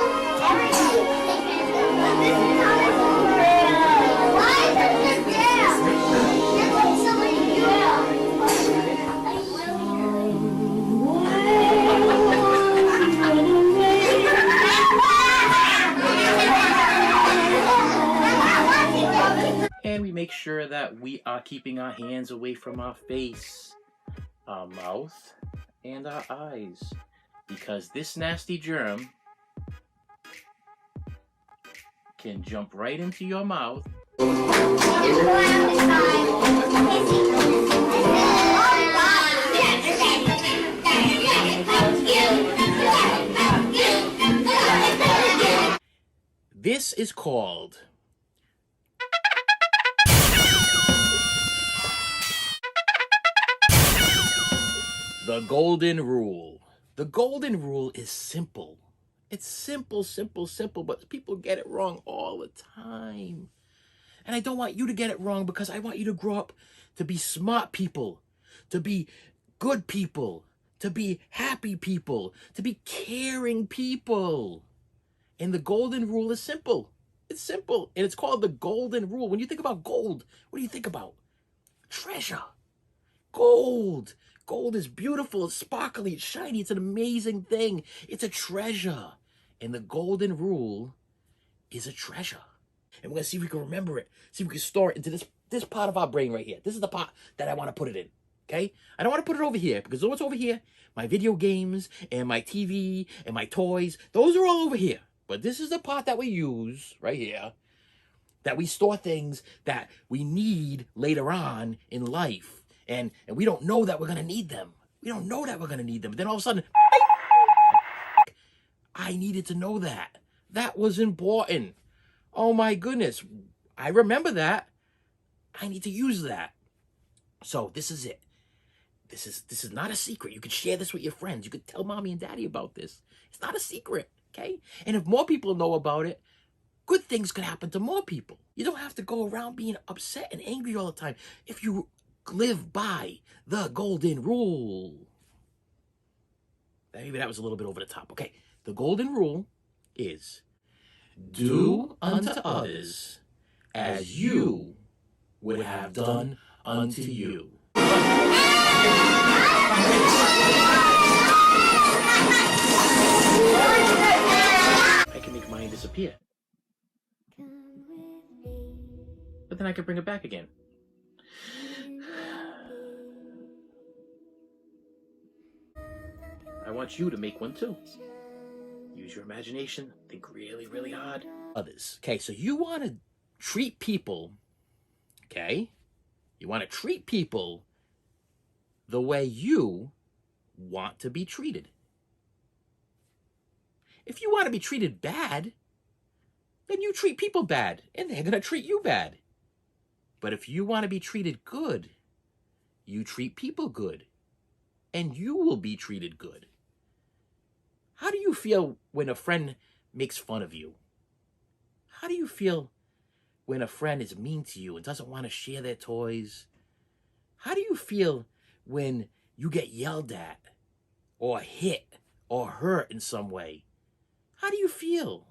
And we make sure that we are keeping our hands away from our face, our mouth, and our eyes, because this nasty germ can jump right into your mouth. This is called the golden rule. The golden rule is simple. It's simple, but people get it wrong all the time. And I don't want you to get it wrong, because I want you to grow up to be smart people, to be good people, to be happy people, to be caring people. And the golden rule is simple. It's simple, and it's called the golden rule. When you think about gold, what do you think about? Treasure. Gold. Gold is beautiful, it's sparkly, it's shiny, it's an amazing thing. It's a treasure. And the golden rule is a treasure. And we're going to see if we can remember it. See if we can store it into this part of our brain right here. This is the part that I want to put it in. Okay? I don't want to put it over here, because what's over here, my video games and my TV and my toys, those are all over here. But this is the part that we use right here, that we store things that we need later on in life. and we don't know that we're gonna need them. We don't know that we're gonna need them. But then all of a sudden, I needed to know that. That was important. Oh my goodness. I remember that. I need to use that. So this is it. This is not a secret. You can share this with your friends. You could tell mommy and daddy about this. It's not a secret, okay? And if more people know about it, good things could happen to more people. You don't have to go around being upset and angry all the time if you live by the golden rule. Maybe that was a little bit over the top. Okay, the golden rule is do unto others as you would have done unto you. I can make mine disappear. But then I can bring it back again. I want you to make one too. Use your imagination. Think really, really hard. Others. Okay, so you want to treat people, okay? You want to treat people the way you want to be treated. If you want to be treated bad, then you treat people bad, and they're going to treat you bad. But if you want to be treated good, you treat people good, and you will be treated good. How do you feel when a friend makes fun of you? How do you feel when a friend is mean to you and doesn't want to share their toys? How do you feel when you get yelled at or hit or hurt in some way? How do you feel?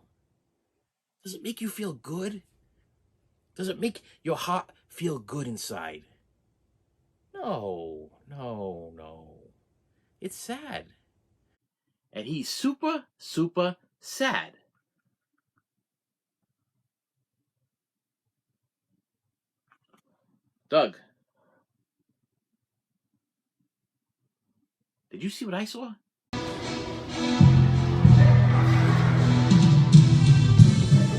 Does it make you feel good? Does it make your heart feel good inside? No, no, no. It's sad. And he's super, super sad. Doug, did you see what I saw?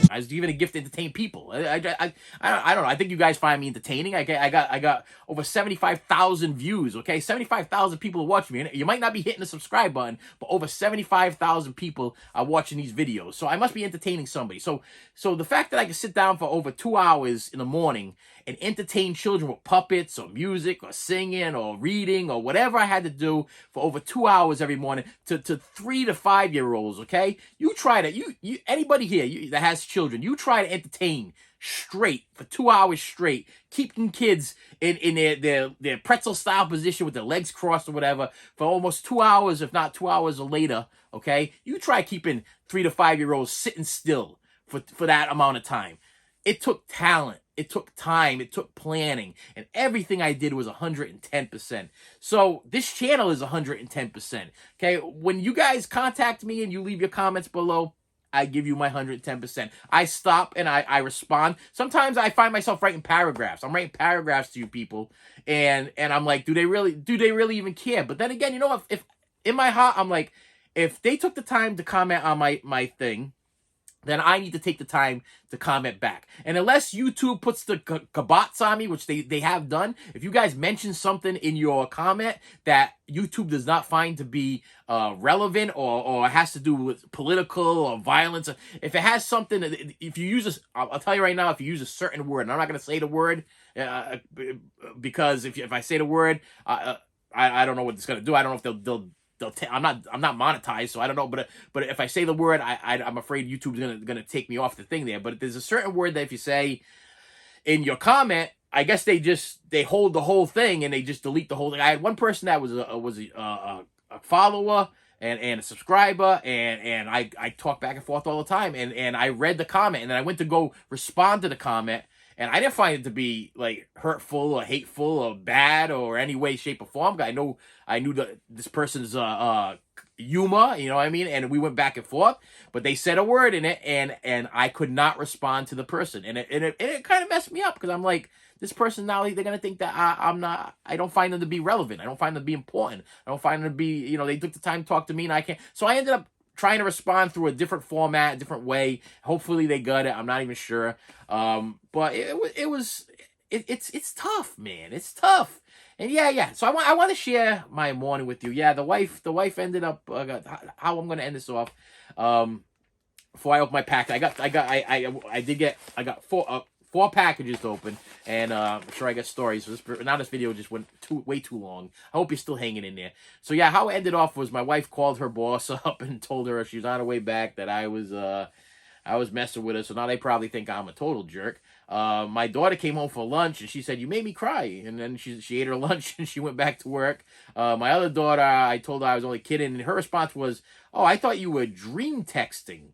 I was given a gift to entertain people. I don't know. I think you guys find me entertaining. I got over 75,000 views. Okay, 75,000 people are watching me. You might not be hitting the subscribe button, but over 75,000 people are watching these videos. So I must be entertaining somebody. So the fact that I can sit down for over 2 hours in the morning and entertain children with puppets or music or singing or reading or whatever I had to do for over 2 hours every morning to 3 to 5 year olds. Okay, you try to you anybody here that has children, you try to entertain straight for 2 hours straight, keeping kids in their pretzel style position with their legs crossed or whatever for almost 2 hours, if not 2 hours or later. Okay, you try keeping 3 to 5 year olds sitting still for that amount of time. It took talent. It took time. It took planning. And everything I did was 110%. So this channel is 110%. Okay, when you guys contact me and you leave your comments below, I give you my 110%. I stop and I respond. Sometimes I find myself writing paragraphs. I'm writing paragraphs to you people. And I'm like, do they really even care? But then again, you know what? If in my heart, I'm like, if they took the time to comment on my thing, then I need to take the time to comment back. And unless YouTube puts the kibots on me, which they have done, if you guys mention something in your comment that YouTube does not find to be relevant or has to do with political or violence, if it has something, if you use I'll tell you right now, if you use a certain word, and I'm not going to say the word because if I say the word, I don't know what it's going to do. I don't know if they'll I'm not monetized, so I don't know. But if I say the word, I'm afraid YouTube's gonna take me off the thing there. But there's a certain word that if you say in your comment, I guess they hold the whole thing and they just delete the whole thing. I had one person that was a follower and a subscriber, and I talk back and forth all the time, and I read the comment, and then I went to go respond to the comment. And I didn't find it to be like hurtful or hateful or bad or any way, shape, or form. I knew this person's humor, you know what I mean? And we went back and forth, but they said a word in it, and I could not respond to the person, and it kind of messed me up because I'm like, this person now they're gonna think that I don't find them to be relevant. I don't find them to be important. I don't find them to be, they took the time to talk to me, and I can't. So I ended up trying to respond through a different format, a different way. Hopefully they got it. I'm not even sure. But it was it's tough, man. It's tough. And yeah. So I want to share my morning with you. Yeah, the wife ended up how I'm gonna end this off. Before I open my pack, I got four packages to open, and I'm sure I got stories. So this video just went way too long. I hope you're still hanging in there. So yeah, how it ended off was my wife called her boss up and told her she was on her way back that I was messing with her, so now they probably think I'm a total jerk. My daughter came home for lunch, and she said, "You made me cry." And then she ate her lunch, and she went back to work. My other daughter, I told her I was only kidding, and her response was, "Oh, I thought you were dream texting."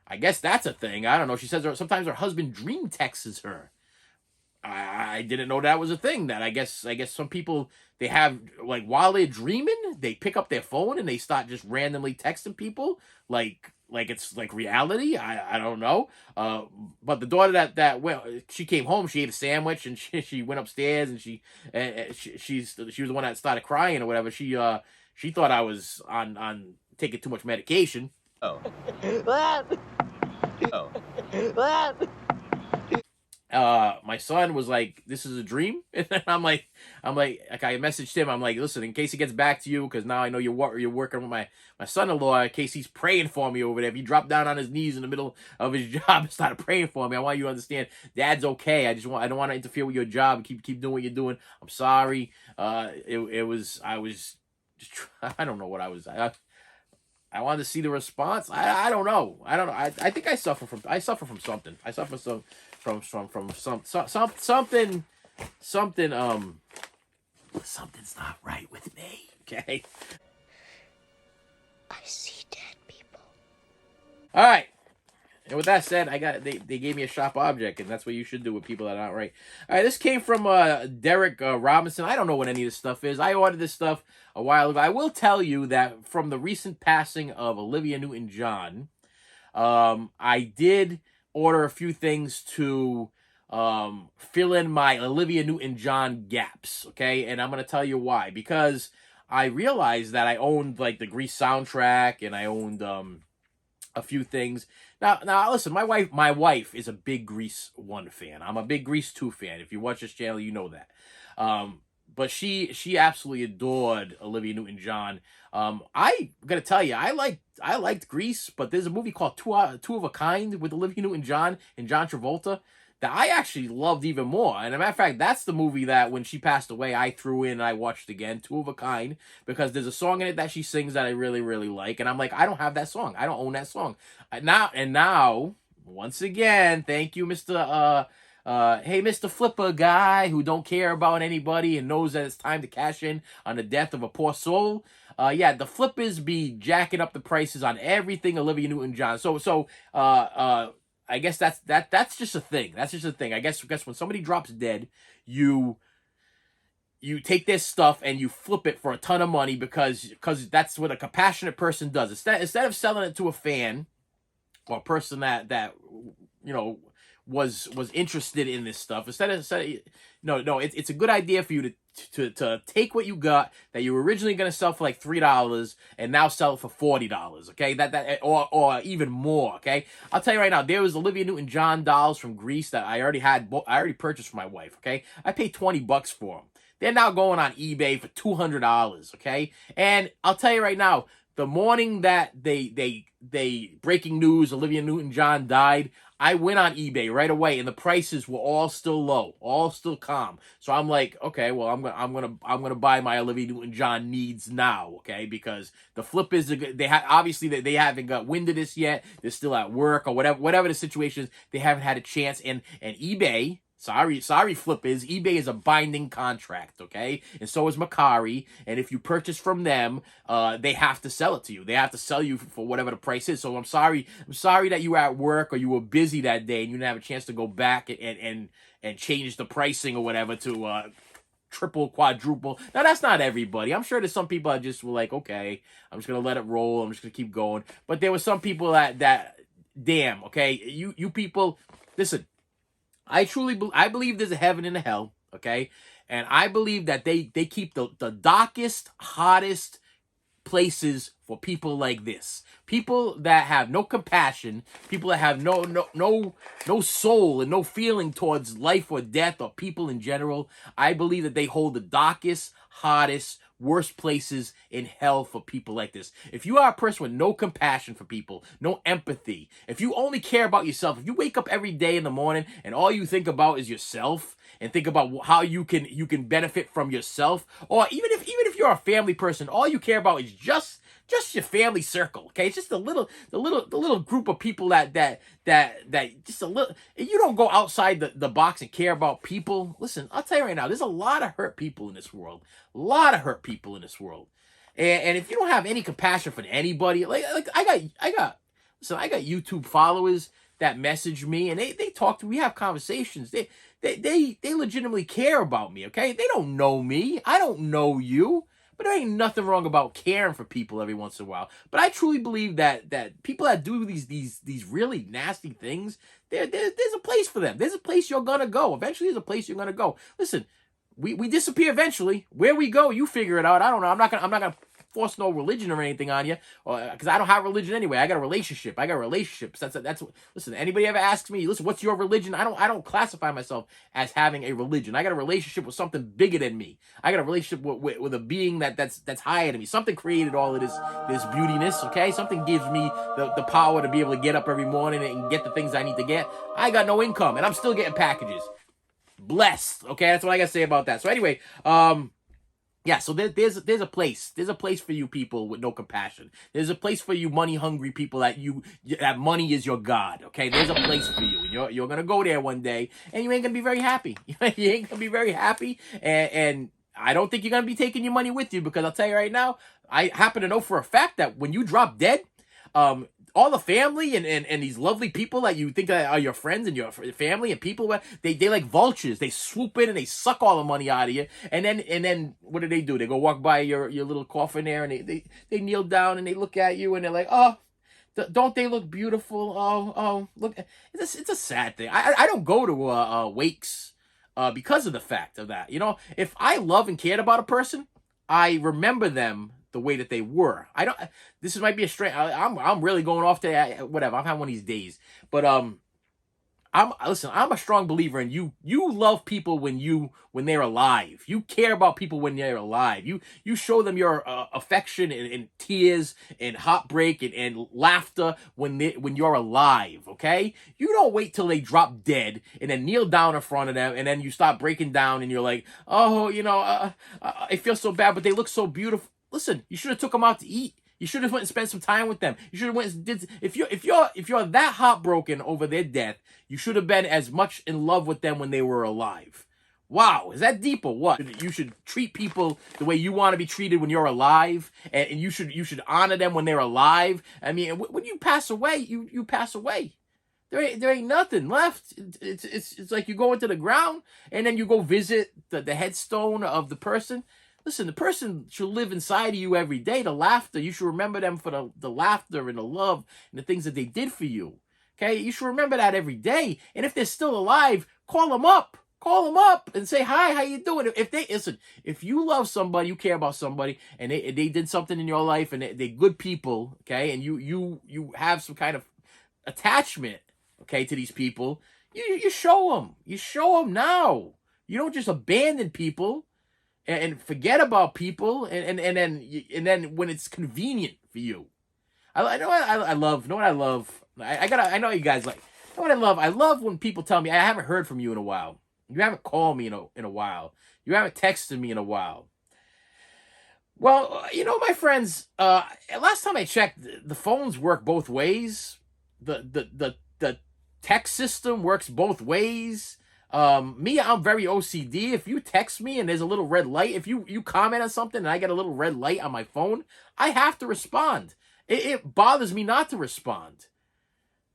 I guess that's a thing. I don't know. She says sometimes her husband dream texts her. I didn't know that was a thing. That I guess some people, they have, like, while they're dreaming, they pick up their phone and they start just randomly texting people like it's like reality. I don't know. But the daughter that well, she came home, she ate a sandwich, and she went upstairs, and she was the one that started crying or whatever. She thought I was on taking too much medication. Oh. Oh. My son was like, "This is a dream," and then I'm like, I messaged him. I'm like, "Listen, in case he gets back to you, because now I know you're working with my son-in-law. In case he's praying for me over there, if he dropped down on his knees in the middle of his job and started praying for me, I want you to understand, Dad's okay. I don't want to interfere with your job. Keep doing what you're doing. I'm sorry. I was just, I don't know what I was. I wanted to see the response. I don't know. I think I suffer from something. I suffer from something. Something's not right with me. Okay. I see dead people. All right. And with that said, they gave me a sharp object, and that's what you should do with people that aren't right. All right, this came from Derek Robinson. I don't know what any of this stuff is. I ordered this stuff a while ago. I will tell you that from the recent passing of Olivia Newton-John, I did order a few things to fill in my Olivia Newton-John gaps, okay? And I'm going to tell you why. Because I realized that I owned, like, the Grease soundtrack, and I owned a few things. Now listen, my wife is a big Grease 1 fan. I'm a big Grease 2 fan. If you watch this channel, you know that. But she absolutely adored Olivia Newton-John. I gotta tell you, I liked Grease, but there's a movie called Two of a Kind with Olivia Newton-John and John Travolta that I actually loved even more. And as a matter of fact, that's the movie that when she passed away, I threw in and I watched again, Two of a Kind, because there's a song in it that she sings that I really, really like. And I'm like, I don't have that song. I don't own that song. Now, once again, thank you, Mr. Hey, Mr. Flipper guy who don't care about anybody and knows that it's time to cash in on the death of a poor soul. Yeah, the flippers be jacking up the prices on everything Olivia Newton-John. So, I guess that's just a thing. That's just a thing. I guess when somebody drops dead, you take their stuff and you flip it for a ton of money because that's what a compassionate person does. Instead of selling it to a fan or a person that you know was interested in this stuff, it's a good idea for you to take what you got that you were originally going to sell for like $3 and now sell it for $40, okay? Or even more, okay? I'll tell you right now, there was Olivia Newton-John dolls from Greece that I already purchased for my wife, okay? I paid $20 for them. They're now going on eBay for $200, okay? And I'll tell you right now, the morning that they breaking news, Olivia Newton-John died, I went on eBay right away, and the prices were all still low, all still calm. So I'm like, okay, well, I'm gonna buy my Olivia Newton-John needs now, okay? Because the flip is obviously they haven't got wind of this yet. They're still at work or whatever the situation is. They haven't had a chance, and eBay. Sorry, flip is. eBay is a binding contract, okay? And so is Macari. And if you purchase from them, they have to sell it to you. They have to sell you for whatever the price is. So I'm sorry that you were at work or you were busy that day and you didn't have a chance to go back and change the pricing or whatever to triple, quadruple. Now, that's not everybody. I'm sure there's some people that just were like, okay, I'm just going to let it roll. I'm just going to keep going. But there were some people that damn, okay? You people, listen. I believe there's a heaven and a hell, okay? And I believe that they keep the darkest, hottest places for people like this. People that have no compassion, people that have no soul and no feeling towards life or death or people in general. I believe that they hold the darkest, hottest, worst places in hell for people like this. If you are a person with no compassion for people, no empathy, if you only care about yourself, if you wake up every day in the morning and all you think about is yourself and think about how you can benefit from yourself, or even if you're a family person, all you care about is just your family circle, okay? It's just the little group of people that just a little. You don't go outside the box and care about people. Listen, I'll tell you right now, there's a lot of hurt people in this world. A lot of hurt people in this world. And if you don't have any compassion for anybody, like I got YouTube followers that message me and they talk to me, we have conversations. They legitimately care about me, okay? They don't know me. I don't know you. But there ain't nothing wrong about caring for people every once in a while. But I truly believe that people that do these really nasty things, there's a place for them. There's a place you're gonna go. Eventually, there's a place you're gonna go. Listen, we disappear eventually. Where we go, you figure it out. I don't know. I'm not gonna force no religion or anything on you, because I don't have religion anyway. I got a relationship. I got relationships. That's. Listen, anybody ever asks me, listen, what's your religion? I don't classify myself as having a religion. I got a relationship with something bigger than me. I got a relationship with a being that's higher than me. Something created all of this beautiness. Okay, something gives me the power to be able to get up every morning and get the things I need to get. I got no income, and I'm still getting packages. Blessed. Okay, that's what I gotta say about that. So anyway, yeah, so there's a place. There's a place for you people with no compassion. There's a place for you money hungry people that money is your god. Okay, there's a place for you, and you're gonna go there one day, and you ain't gonna be very happy. You ain't gonna be very happy, and I don't think you're gonna be taking your money with you, because I'll tell you right now, I happen to know for a fact that when you drop dead, all the family and these lovely people that you think are your friends and your family and people, they like vultures. They swoop in and they suck all the money out of you. And then what do? They go walk by your little coffin there, and they kneel down and they look at you and they're like, oh, don't they look beautiful? Oh, look, it's a sad thing. I don't go to wakes because of the fact of that. You know, if I love and cared about a person, I remember them the way that they were. This might be a straight. I'm really going off to whatever. I'm having one of these days, but I'm a strong believer in you. You love people when they're alive. You care about people when they're alive. You show them your affection and tears and heartbreak and laughter when you're alive. Okay, you don't wait till they drop dead and then kneel down in front of them and then you start breaking down and you're like, oh, I feel so bad, but they look so beautiful. Listen, you should have took them out to eat. You should have went and spent some time with them. You should have went and did. If you're that heartbroken over their death, you should have been as much in love with them when they were alive. Wow, is that deep or what? You should treat people the way you want to be treated when you're alive, and you should honor them when they're alive. I mean, when you pass away, you pass away. There ain't nothing left. It's like you go into the ground and then you go visit the headstone of the person. Listen, the person should live inside of you every day. The laughter, you should remember them for the laughter and the love and the things that they did for you. Okay, you should remember that every day. And if they're still alive, call them up. Call them up and say, hi, how you doing? If you love somebody, you care about somebody, and they did something in your life, and they're good people, okay, and you have some kind of attachment, okay, to these people, you show them. You show them now. You don't just abandon people and forget about people, and then when it's convenient for you. I know what I love. I know you guys like. You know what I love? I love when people tell me, I haven't heard from you in a while. You haven't called me in a while. You haven't texted me in a while. Well, my friends, last time I checked, the phones work both ways. The text system works both ways. I'm very OCD. If you text me and there's a little red light, if you comment on something and I get a little red light on my phone, I have to respond. It bothers me not to respond.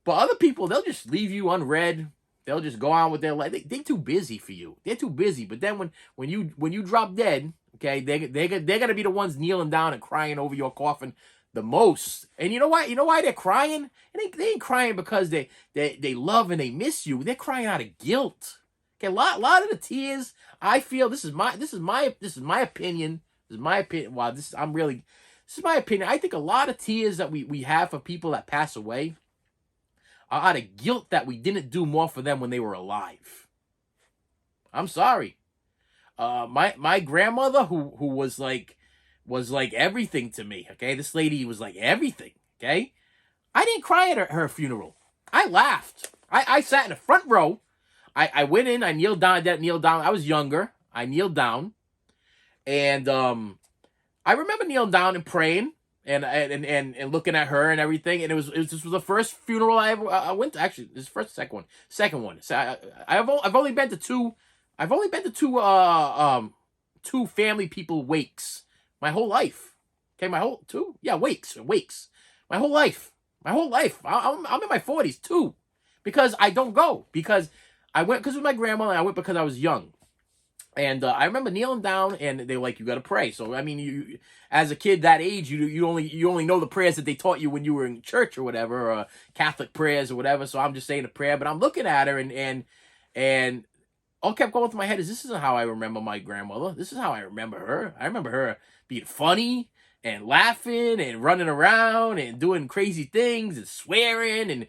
But other people, they'll just leave you unread. They'll just go on with their life. They're too busy for you. They're too busy. But then when you drop dead, okay, they're gonna be the ones kneeling down and crying over your coffin the most. And you know why? You know why they're crying? And they ain't crying because they love and they miss you. They're crying out of guilt. Okay, a lot of the tears, I feel, this is my opinion. This is my opinion. Wow, I'm really this is my opinion. I think a lot of tears that we have for people that pass away are out of guilt that we didn't do more for them when they were alive. I'm sorry. My grandmother, who was like everything to me. Okay, this lady was like everything. Okay, I didn't cry at her funeral. I laughed. I sat in the front row. I went in. I kneeled down. I didn't kneel down. I was younger. I kneeled down, and I remember kneeling down and praying and looking at her and everything. And this was the first funeral I went to. Actually, this is the second one. So I've only been to two. I've only been to two family people wakes my whole life. Okay, wakes. My whole life. I'm in my 40s too, because I don't go because I went because of my grandmother. And I went because I was young. And I remember kneeling down, and they were like, "You got to pray." So I mean, you as a kid that age, you only know the prayers that they taught you when you were in church or whatever, or Catholic prayers or whatever. So I'm just saying a prayer, but I'm looking at her, and all kept going through my head is, this isn't how I remember my grandmother. This is how I remember her. I remember her being funny and laughing and running around and doing crazy things and swearing. And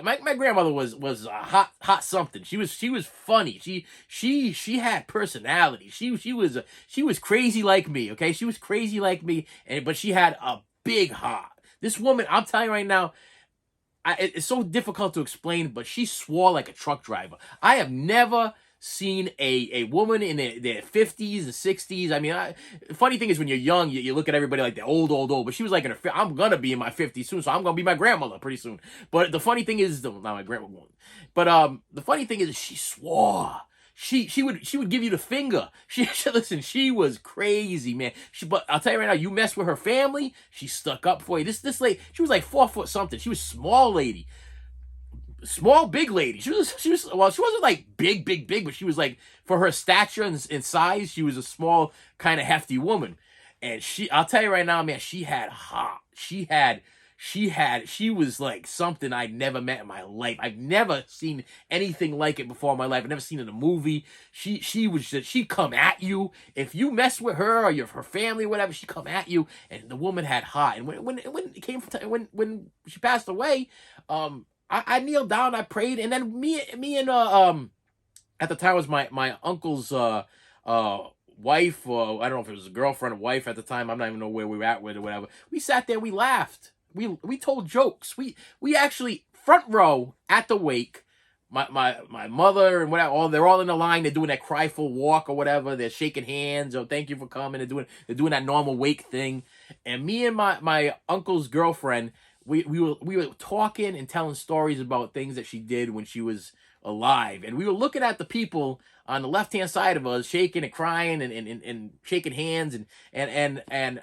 my grandmother was a hot something. She was funny. She had personality. She was crazy like me. Okay, she was crazy like me, but she had a big heart. This woman, I'm telling you right now, it's so difficult to explain, but she swore like a truck driver. I have never seen a woman in their 50s and 60s. I mean, the funny thing is when you're young, you look at everybody like they're old, but she was like I'm gonna be in my 50s soon, so I'm gonna be my grandmother pretty soon. But the funny thing is, not my grandma won't. But the funny thing is, she swore. She would give you the finger. Listen, she was crazy, man. But I'll tell you right now, you mess with her family, she stuck up for you. This lady, she was like 4 foot something. She was small lady. Small, big lady. She wasn't like big, but she was like, for her stature and size, she was a small, kind of hefty woman. And I'll tell you right now, man, she had heart. She was like something I'd never met in my life. I've never seen anything like it before in my life. I've never seen it in a movie. She'd come at you. If you mess with her or her family, whatever, she'd come at you. And the woman had heart. And when it came from when she passed away, I kneeled down, I prayed, and then me and at the time was my uncle's wife, or I don't know if it was a girlfriend or wife at the time. I'm not even know where we were at with or whatever. We sat there, we laughed, we told jokes. We actually front row at the wake. My mother and whatever, they're all in the line. They're doing that cryful walk or whatever. They're shaking hands or thank you for coming. They're doing that normal wake thing. And me and my uncle's girlfriend, we were talking and telling stories about things that she did when she was alive. And we were looking at the people on the left-hand side of us, shaking and crying and shaking hands. And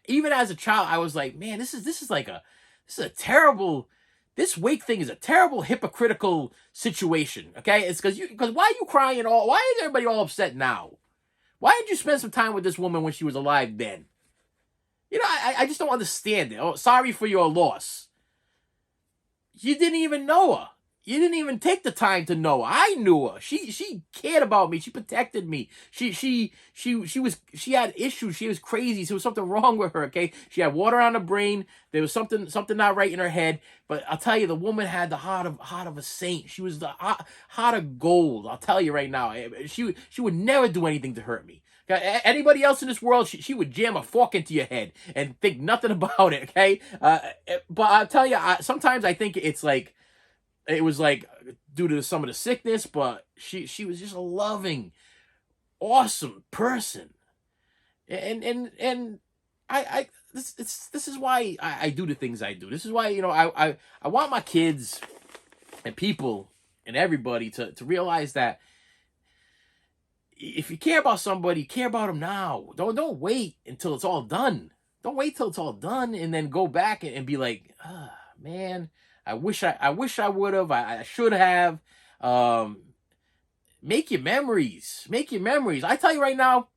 even as a child, I was like, man, this is a terrible, this wake thing is a terrible hypocritical situation. Okay. It's because why are you crying why is everybody all upset now? Why did you spend some time with this woman when she was alive then? You know, I just don't understand it. Oh, sorry for your loss. You didn't even know her. You didn't even take the time to know her. I knew her. She cared about me. She protected me. She had issues. She was crazy. There was something wrong with her. Okay, she had water on her brain. There was something not right in her head. But I'll tell you, the woman had the heart of a saint. She was the heart of gold. I'll tell you right now. She would never do anything to hurt me. Anybody else in this world, she would jam a fork into your head and think nothing about it, okay? But I'll tell you, sometimes I think it was like due to some of the sickness, but she was just a loving, awesome person. And this is why I do the things I do. This is why, you know, I want my kids and people and everybody to realize that if you care about somebody, care about them now. Don't wait until it's all done. Don't wait till it's all done and then go back and be like, man, I wish I would have. I should have. Make your memories. Make your memories. I tell you right now,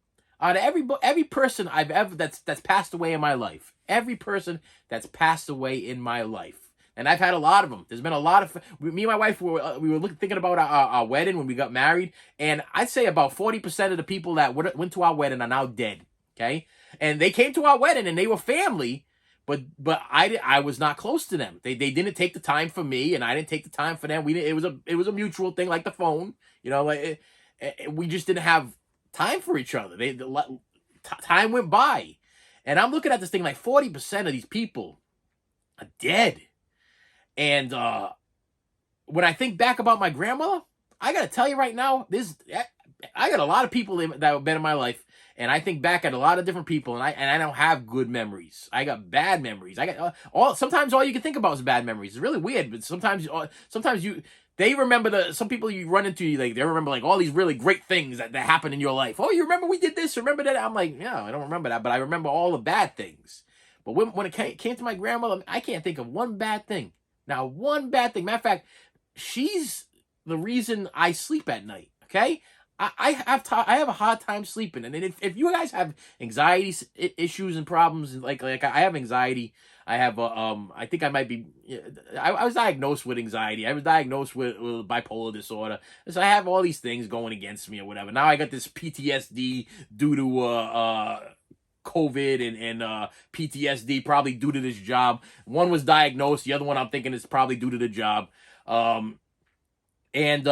out of every person I've ever that's passed away in my life, every person that's passed away in my life. And I've had a lot of them. There's been a lot of... Me and my wife, we were thinking about our wedding when we got married. And I'd say about 40% of the people that went to our wedding are now dead. Okay, and they came to our wedding and they were family, but I was not close to them. They didn't take the time for me, and I didn't take the time for them. We didn't, it was a mutual thing, like the phone. You know, like we just didn't have time for each other. Time went by, and I'm looking at this thing like 40% of these people are dead. And when I think back about my grandmother, I gotta tell you right now, I got a lot of people that have been in my life, and I think back at a lot of different people, and I don't have good memories. I got bad memories. I got sometimes all you can think about is bad memories. It's really weird, but sometimes they remember some people you run into, like they remember like all these really great things that happened in your life. Oh, you remember we did this? Remember that? I'm like, yeah, I don't remember that, but I remember all the bad things. But when it came to my grandmother, I can't think of one bad thing. Now, one bad thing. Matter of fact, she's the reason I sleep at night. Okay. I have a hard time sleeping, and if you guys have anxiety issues and problems, like I have anxiety, I have I think I might be, I was diagnosed with anxiety, I was diagnosed with bipolar disorder, so I have all these things going against me or whatever. Now I got this PTSD due to COVID and PTSD probably due to this job. One was diagnosed, the other one I'm thinking is probably due to the job, and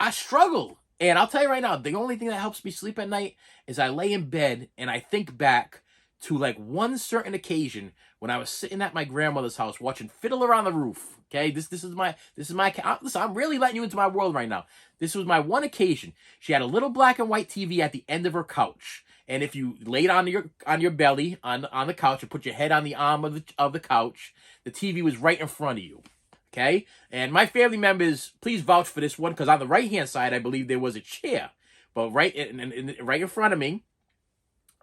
I struggle. And I'll tell you right now, the only thing that helps me sleep at night is I lay in bed and I think back to like one certain occasion when I was sitting at my grandmother's house watching Fiddler on the Roof. Okay, this is my listen, I'm really letting you into my world right now. This was my one occasion. She had a little black and white TV at the end of her couch. And if you laid on your belly on the couch and put your head on the arm of the couch, the TV was right in front of you. Okay, and my family members, please vouch for this one, because on the right hand side, I believe there was a chair, but right in front of me.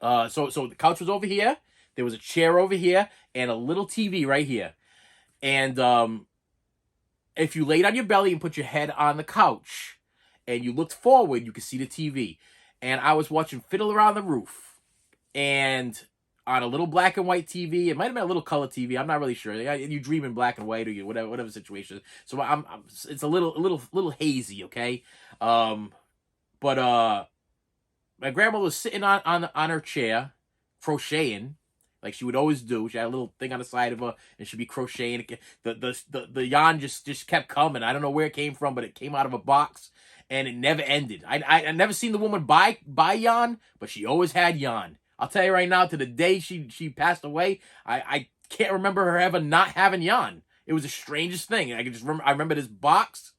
So the couch was over here. There was a chair over here and a little TV right here. And if you laid on your belly and put your head on the couch, and you looked forward, you could see the TV. And I was watching Fiddler on the Roof, and on a little black and white TV. It might have been a little color TV. I'm not really sure. You dream in black and white, or you whatever situation. So it's a little hazy, okay. But my grandma was sitting on her chair, crocheting, like she would always do. She had a little thing on the side of her, and she'd be crocheting. The yarn just kept coming. I don't know where it came from, but it came out of a box, and it never ended. I never seen the woman buy yarn, but she always had yarn. I'll tell you right now, to the day she passed away, I can't remember her ever not having yarn. It was the strangest thing. I remember this box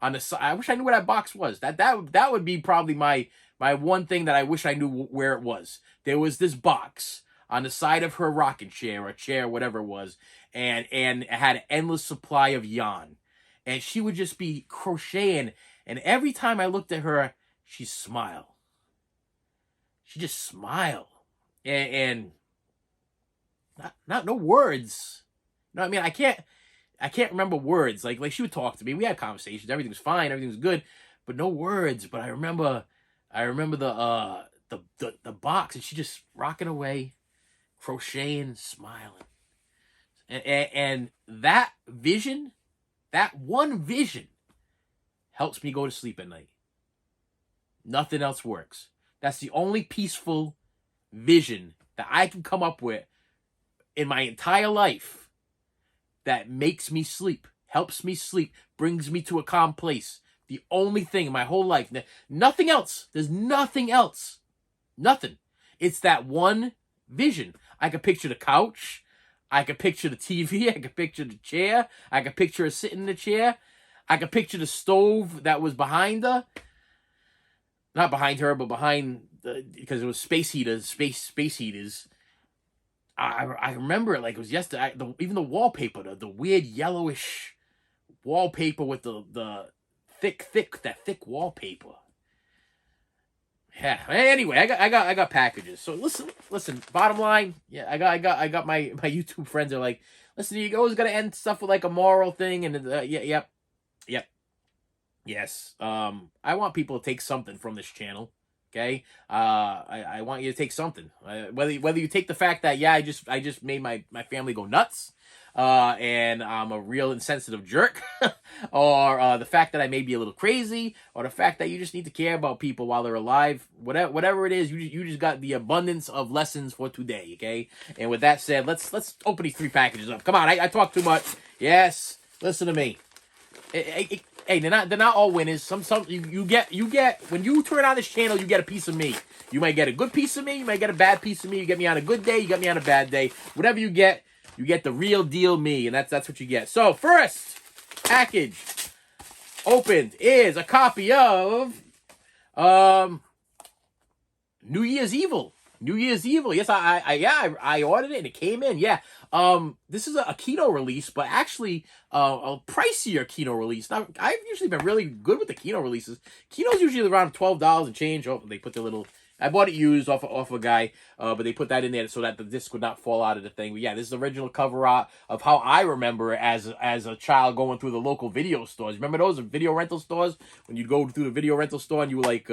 on the side. I wish I knew where that box was. That would be probably my one thing that I wish I knew where it was. There was this box on the side of her rocking chair or chair, whatever it was, and it had an endless supply of yarn. And she would just be crocheting, and every time I looked at her, she'd smile. She just smiled. And no words. No, I mean, I can't remember words. Like she would talk to me. We had conversations. Everything was fine. Everything was good, but no words. But I remember the box, and she just rocking away, crocheting, smiling, and that vision, that one vision, helps me go to sleep at night. Nothing else works. That's the only peaceful vision that I can come up with in my entire life that makes me sleep, helps me sleep, brings me to a calm place. The only thing in my whole life, nothing else. There's nothing else. Nothing. It's that one vision. I could picture the couch. I could picture the TV. I could picture the chair. I could picture her sitting in the chair. I could picture the stove that was behind her. Not behind her, but behind, because it was space heaters. I remember it like it was yesterday. Even the wallpaper, the weird yellowish wallpaper with the thick wallpaper. Yeah. Anyway, I got packages. So listen. Bottom line, yeah, I got my YouTube friends are like, listen, you always gotta end stuff with like a moral thing, and yep. Yes. I want people to take something from this channel. Okay, I want you to take something. Whether you take the fact that yeah, I just made my family go nuts, and I'm a real insensitive jerk, or the fact that I may be a little crazy, or the fact that you just need to care about people while they're alive. Whatever it is, you just got the abundance of lessons for today. Okay, and with that said, let's open these 3 packages up. Come on, I talk too much. Yes, listen to me. Hey, they're not all winners. Some you get when you turn on this channel, you get a piece of me. You might get a good piece of me, you might get a bad piece of me. You get me on a good day, you get me on a bad day. Whatever you get the real deal me, and that's what you get. So first package opened is a copy of New Year's Evil. New Year's Evil. Yes, I ordered it and it came in. Yeah. This is a Kino release, but actually a pricier Kino release. Now, I've usually been really good with the Kino releases. Kino's usually around $12 and change. Oh, they put their little. I bought it used off a guy, but they put that in there so that the disc would not fall out of the thing. But yeah, this is the original cover art of how I remember it as a child going through the local video stores. Remember those video rental stores when you'd go through the video rental store and you were like,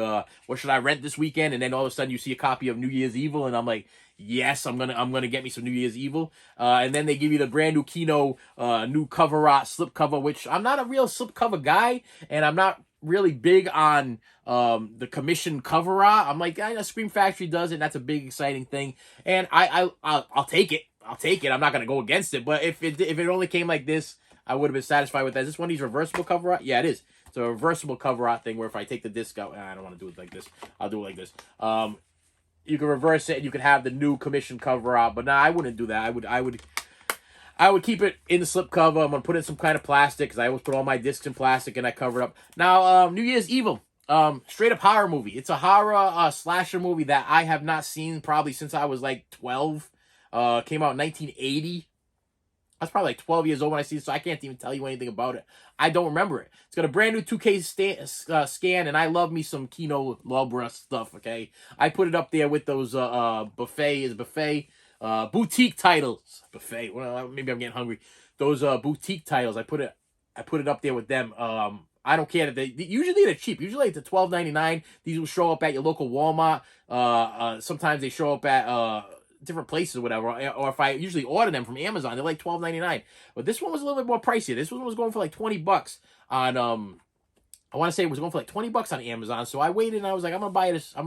"What should I rent this weekend?" And then all of a sudden you see a copy of New Year's Evil, and I'm like, "Yes, I'm gonna get me some New Year's Evil." And then they give you the brand new Kino new cover art slip cover, which I'm not a real slip cover guy, and I'm not really big on the commission cover art. I'm like, Scream Factory does it, and that's a big exciting thing, and I'll take it. I'll take it. I'm not gonna go against it, but if it only came like this, I would have been satisfied with that. Is this one of these reversible cover art? Yeah, it is. It's a reversible cover art thing where if I take the disc out, I don't want to do it like this. I'll do it like this. You can reverse it and you can have the new commission cover art, but nah, I wouldn't do that. I would keep it in the slip cover. I'm gonna put it in some kind of plastic because I always put all my discs in plastic and I cover it up. Now, New Year's Evil, straight up horror movie. It's a horror slasher movie that I have not seen probably since I was like 12. Came out in 1980. I was probably like 12 years old when I see it, so I can't even tell you anything about it. I don't remember it. It's got a brand new 2K scan, and I love me some Kino Lorber stuff, okay? I put it up there with those buffet boutique titles. Buffet. Well, maybe I'm getting hungry. Those boutique titles. I put it up there with them. I don't care that usually they're cheap. Usually it's $12.99. These will show up at your local Walmart. Sometimes they show up at different places or whatever, or if I usually order them from Amazon, they're like $12.99. But this one was a little bit more pricey. This one was going for like $20 on I want to say it was going for like $20 on Amazon. So I waited and I was like, I'm gonna buy this. I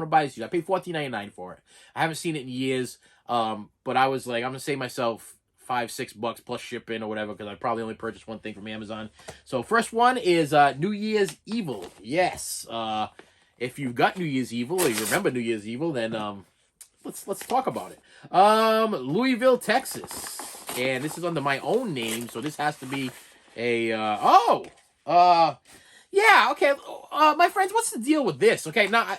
paid $14.99 for it. I haven't seen it in years. But I was like, I'm gonna save myself $5-6 plus shipping or whatever because I probably only purchased one thing from Amazon. So first one is New Year's Evil. Yes. If you've got New Year's Evil or you remember New Year's Evil, then let's talk about it. Louisville, Texas, and this is under my own name, so this has to be a yeah, okay. My friends, what's the deal with this? Okay, now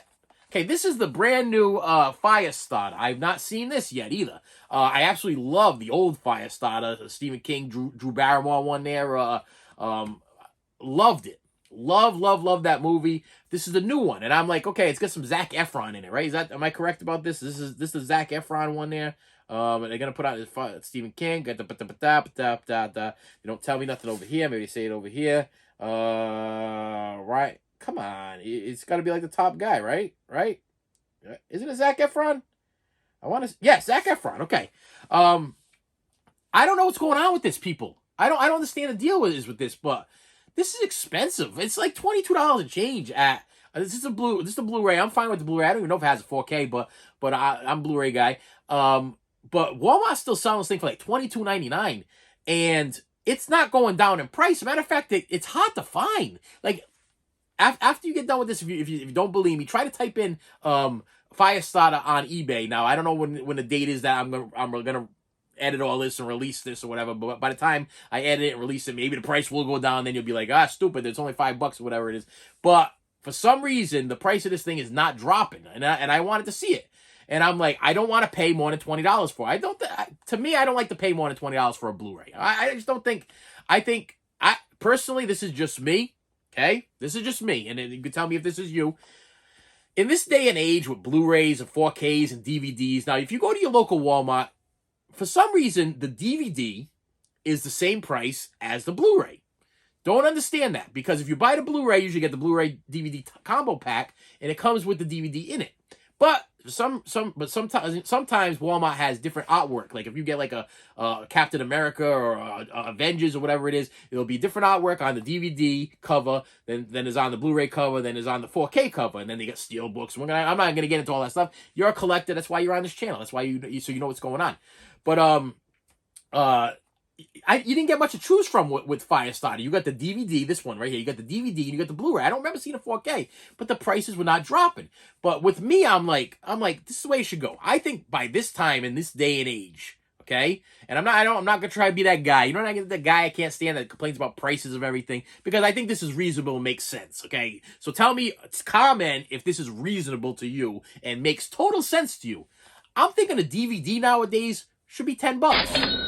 this is the brand new Firestarter. I've not seen this yet either. I absolutely love the old Firestarter, the Stephen King, Drew Barrymore one there. Loved it. Love that movie. This is the new one, and I'm like, okay, it's got some Zac Efron in it, right? Am I correct about this? This is the Zac Efron one there. And they're gonna put out Stephen King. Got the They don't tell me nothing over here. Maybe they say it over here. Right? Come on, it's got to be like the top guy, right? Right? Isn't it Zac Efron? Zac Efron. Okay. I don't know what's going on with this, people. I don't understand the deal with this, but this is expensive. It's like $22 and change at. This is a Blu-ray. I'm fine with the Blu-ray. I don't even know if it has a 4K, but I'm a Blu-ray guy. But Walmart's still selling this thing for like $22.99, and it's not going down in price. As a matter of fact, it's hard to find. Like after you get done with this, if you don't believe me, try to type in Firestarter on eBay. Now I don't know when the date is that I'm gonna edit all this and release this or whatever, but by the time I edit it and release it, maybe the price will go down, then you'll be like, stupid, it's only $5 or whatever it is. But for some reason the price of this thing is not dropping, and I wanted to see it, and I'm like, I don't want to pay more than $20 for it. To me, I don't like to pay more than $20 for a Blu-ray. I just don't think. I personally, this is just me, okay? This is just me, and you can tell me if this is you. In this day and age with Blu-rays and 4Ks and DVDs, now if you go to your local Walmart, for some reason, the DVD is the same price as the Blu-ray. Don't understand that, because if you buy the Blu-ray, you usually get the Blu-ray DVD combo pack, and it comes with the DVD in it. But sometimes Walmart has different artwork. Like if you get like a Captain America or a Avengers or whatever it is, it'll be different artwork on the DVD cover than is on the Blu-ray cover, than is on the 4K cover, and then they get steel books. I'm not gonna get into all that stuff. You're a collector. That's why you're on this channel. That's why so you know what's going on. But you didn't get much to choose from with Firestarter. You got the DVD, this one right here. You got the DVD and you got the Blu-ray. I don't remember seeing a 4K, but the prices were not dropping. But with me, I'm like, this is the way it should go. I think by this time in this day and age, okay, and I'm not gonna try to be that guy. You know, I'm not the guy I can't stand that complains about prices of everything, because I think this is reasonable and makes sense. Okay, so tell me, comment if this is reasonable to you and makes total sense to you. I'm thinking a DVD nowadays should be $10.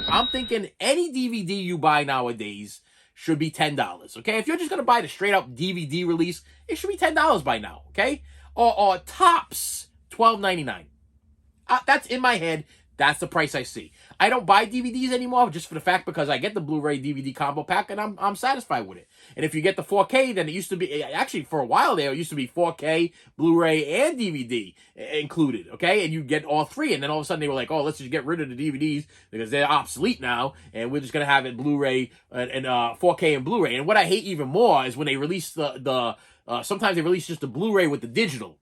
I'm thinking any DVD you buy nowadays should be $10. Okay, if you're just gonna buy the straight up DVD release, it should be $10 by now. Okay, or tops $12.99. That's in my head. That's the price I see. I don't buy DVDs anymore just for the fact because I get the Blu-ray DVD combo pack and I'm satisfied with it. And if you get the 4K, then it used to be, actually for a while there, it used to be 4K, Blu-ray, and DVD included, okay? And you get all three, and then all of a sudden they were like, oh, let's just get rid of the DVDs because they're obsolete now, and we're just going to have it Blu-ray and 4K and Blu-ray. And what I hate even more is when they release sometimes they release just the Blu-ray with the digital.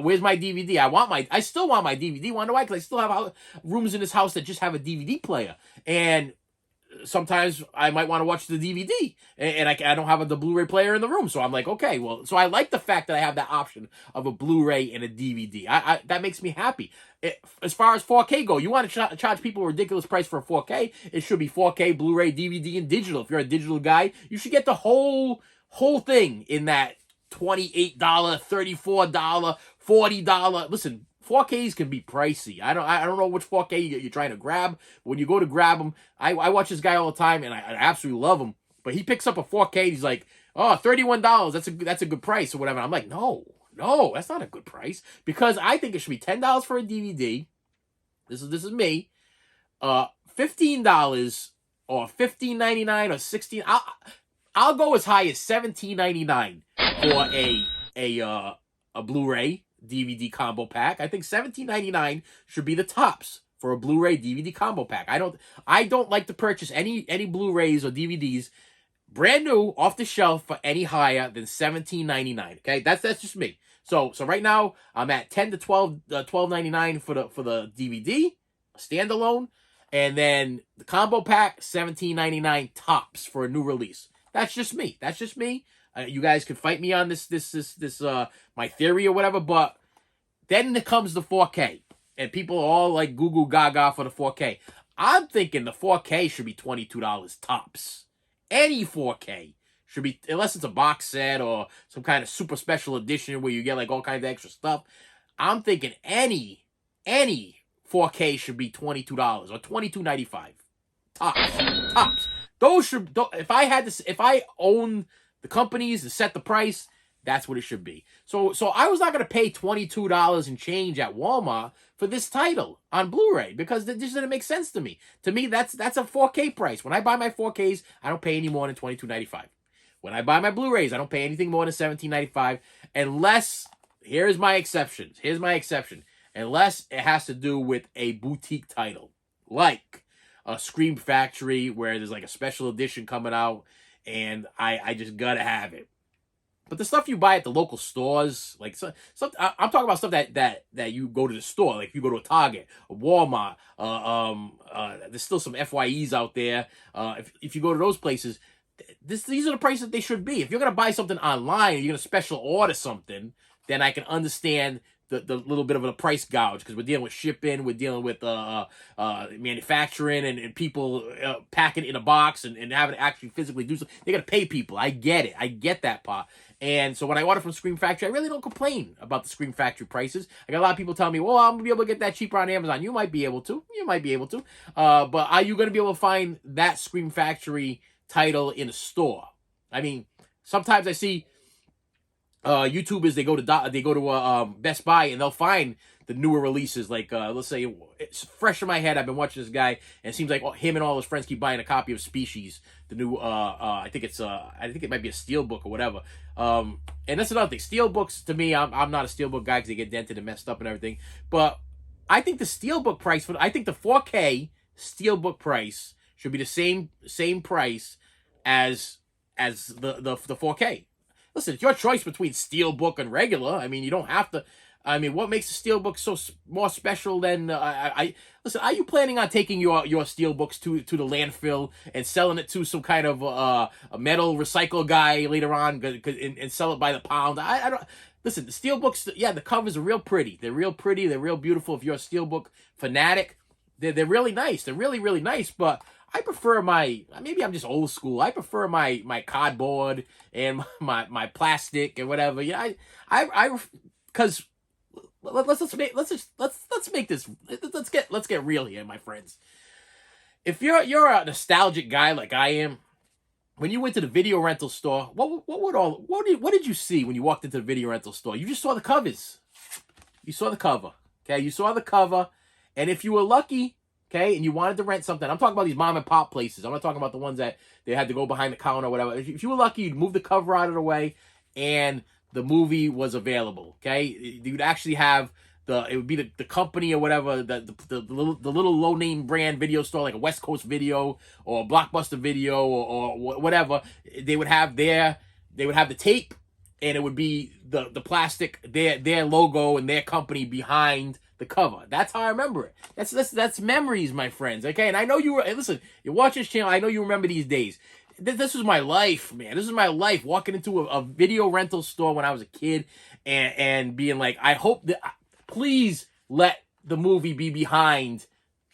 Where's my DVD? I still want my DVD. Wonder why? Because I still have rooms in this house that just have a DVD player. And sometimes I might want to watch the DVD. And I don't have the Blu-ray player in the room. So I'm like, okay, well, so I like the fact that I have that option of a Blu-ray and a DVD. That makes me happy. As far as 4K go, you want to charge people a ridiculous price for a 4K, it should be 4K, Blu-ray, DVD, and digital. If you're a digital guy, you should get the whole thing in that $28, $34, $40. Listen, 4Ks can be pricey. I don't know which 4K you're trying to grab. But when you go to grab them, I watch this guy all the time, and I absolutely love him. But he picks up a 4K. He's like, oh, $31. That's a good price or whatever. I'm like, no, that's not a good price, because I think it should be $10 for a DVD. This is me. $15 or $15.99 or $16. I'll go as high as $17.99 for a Blu-ray DVD combo pack. I think $17.99 should be the tops for a Blu-ray DVD combo pack. I don't like to purchase any Blu-rays or DVDs brand new off the shelf for any higher than $17.99. Okay, that's just me. So right now I'm at $10 to $12.99 for the DVD standalone, and then the combo pack $17.99 tops for a new release. That's just me. You guys can fight me on this my theory or whatever, but then comes the 4K, and people are all like goo goo gaga for the 4K. I'm thinking the 4K should be $22 tops. Any 4K should be, unless it's a box set or some kind of super special edition where you get like all kinds of extra stuff. I'm thinking any 4K should be $22 or $22.95 tops. Those should, if I own the companies to set the price, that's what it should be. So I was not going to pay $22 and change at Walmart for this title on Blu-ray, because that just didn't make sense to me. To me, that's a 4K price. When I buy my 4Ks, I don't pay any more than $22.95. When I buy my Blu-rays, I don't pay anything more than $17.95, unless, here's my exception, unless it has to do with a boutique title, like a Scream Factory, where there's like a special edition coming out, and I just gotta have it. But the stuff you buy at the local stores, like I'm talking about stuff that you go to the store, like if you go to a Target, a Walmart, there's still some FYEs out there. If you go to those places, these are the prices that they should be. If you're gonna buy something online and you're gonna special order something, then I can understand the little bit of a price gouge, because we're dealing with shipping, we're dealing with manufacturing and people packing in a box and having to actually physically do something. They got to pay people. I get it. I get that part. And so when I order from Scream Factory, I really don't complain about the Scream Factory prices. I got a lot of people telling me, well, I'm going to be able to get that cheaper on Amazon. You might be able to. But are you going to be able to find that Scream Factory title in a store? I mean, sometimes I see YouTubers, they go to Best Buy and they'll find the newer releases. Like let's say it's fresh in my head. I've been watching this guy, and it seems like him and all his friends keep buying a copy of Species, the new. I think it might be a Steelbook or whatever. And that's another thing. Steelbooks to me, I'm not a Steelbook guy because they get dented and messed up and everything. But I think the Steelbook price I think the 4K Steelbook price should be the same price as the 4K. Listen, it's your choice between Steelbook and regular. I mean, you don't have to. I mean, what makes the Steelbook so more special than listen? Are you planning on taking your Steelbooks to the landfill and selling it to some kind of a metal recycle guy later on and sell it by the pound? I don't. Listen, the Steelbooks, yeah, the covers are real pretty. They're real pretty. They're real beautiful. If you're a Steelbook fanatic, they're really nice. They're really, really nice. But I prefer maybe I'm just old school. I prefer my cardboard and my plastic and whatever. Yeah, because let's get real here, my friends. If you're a nostalgic guy like I am, when you went to the video rental store, what did you see when you walked into the video rental store? You just saw the covers. You saw the cover. Okay, you saw the cover, and if you were lucky, okay, and you wanted to rent something, I'm talking about these mom and pop places. I'm not talking about the ones that they had to go behind the counter or whatever. If you were lucky, you'd move the cover out of the way, and the movie was available. Okay, you'd actually have it would be the company or whatever, the little low name brand video store like a West Coast Video or Blockbuster Video or whatever. They would have the tape, and it would be the plastic, their logo and their company behind the cover. That's how I remember it. That's memories, my friends. Okay, and I know listen. You watch this channel. I know you remember these days. This was my life, man. This is my life. Walking into a video rental store when I was a kid and being like, I hope that. Please let the movie be behind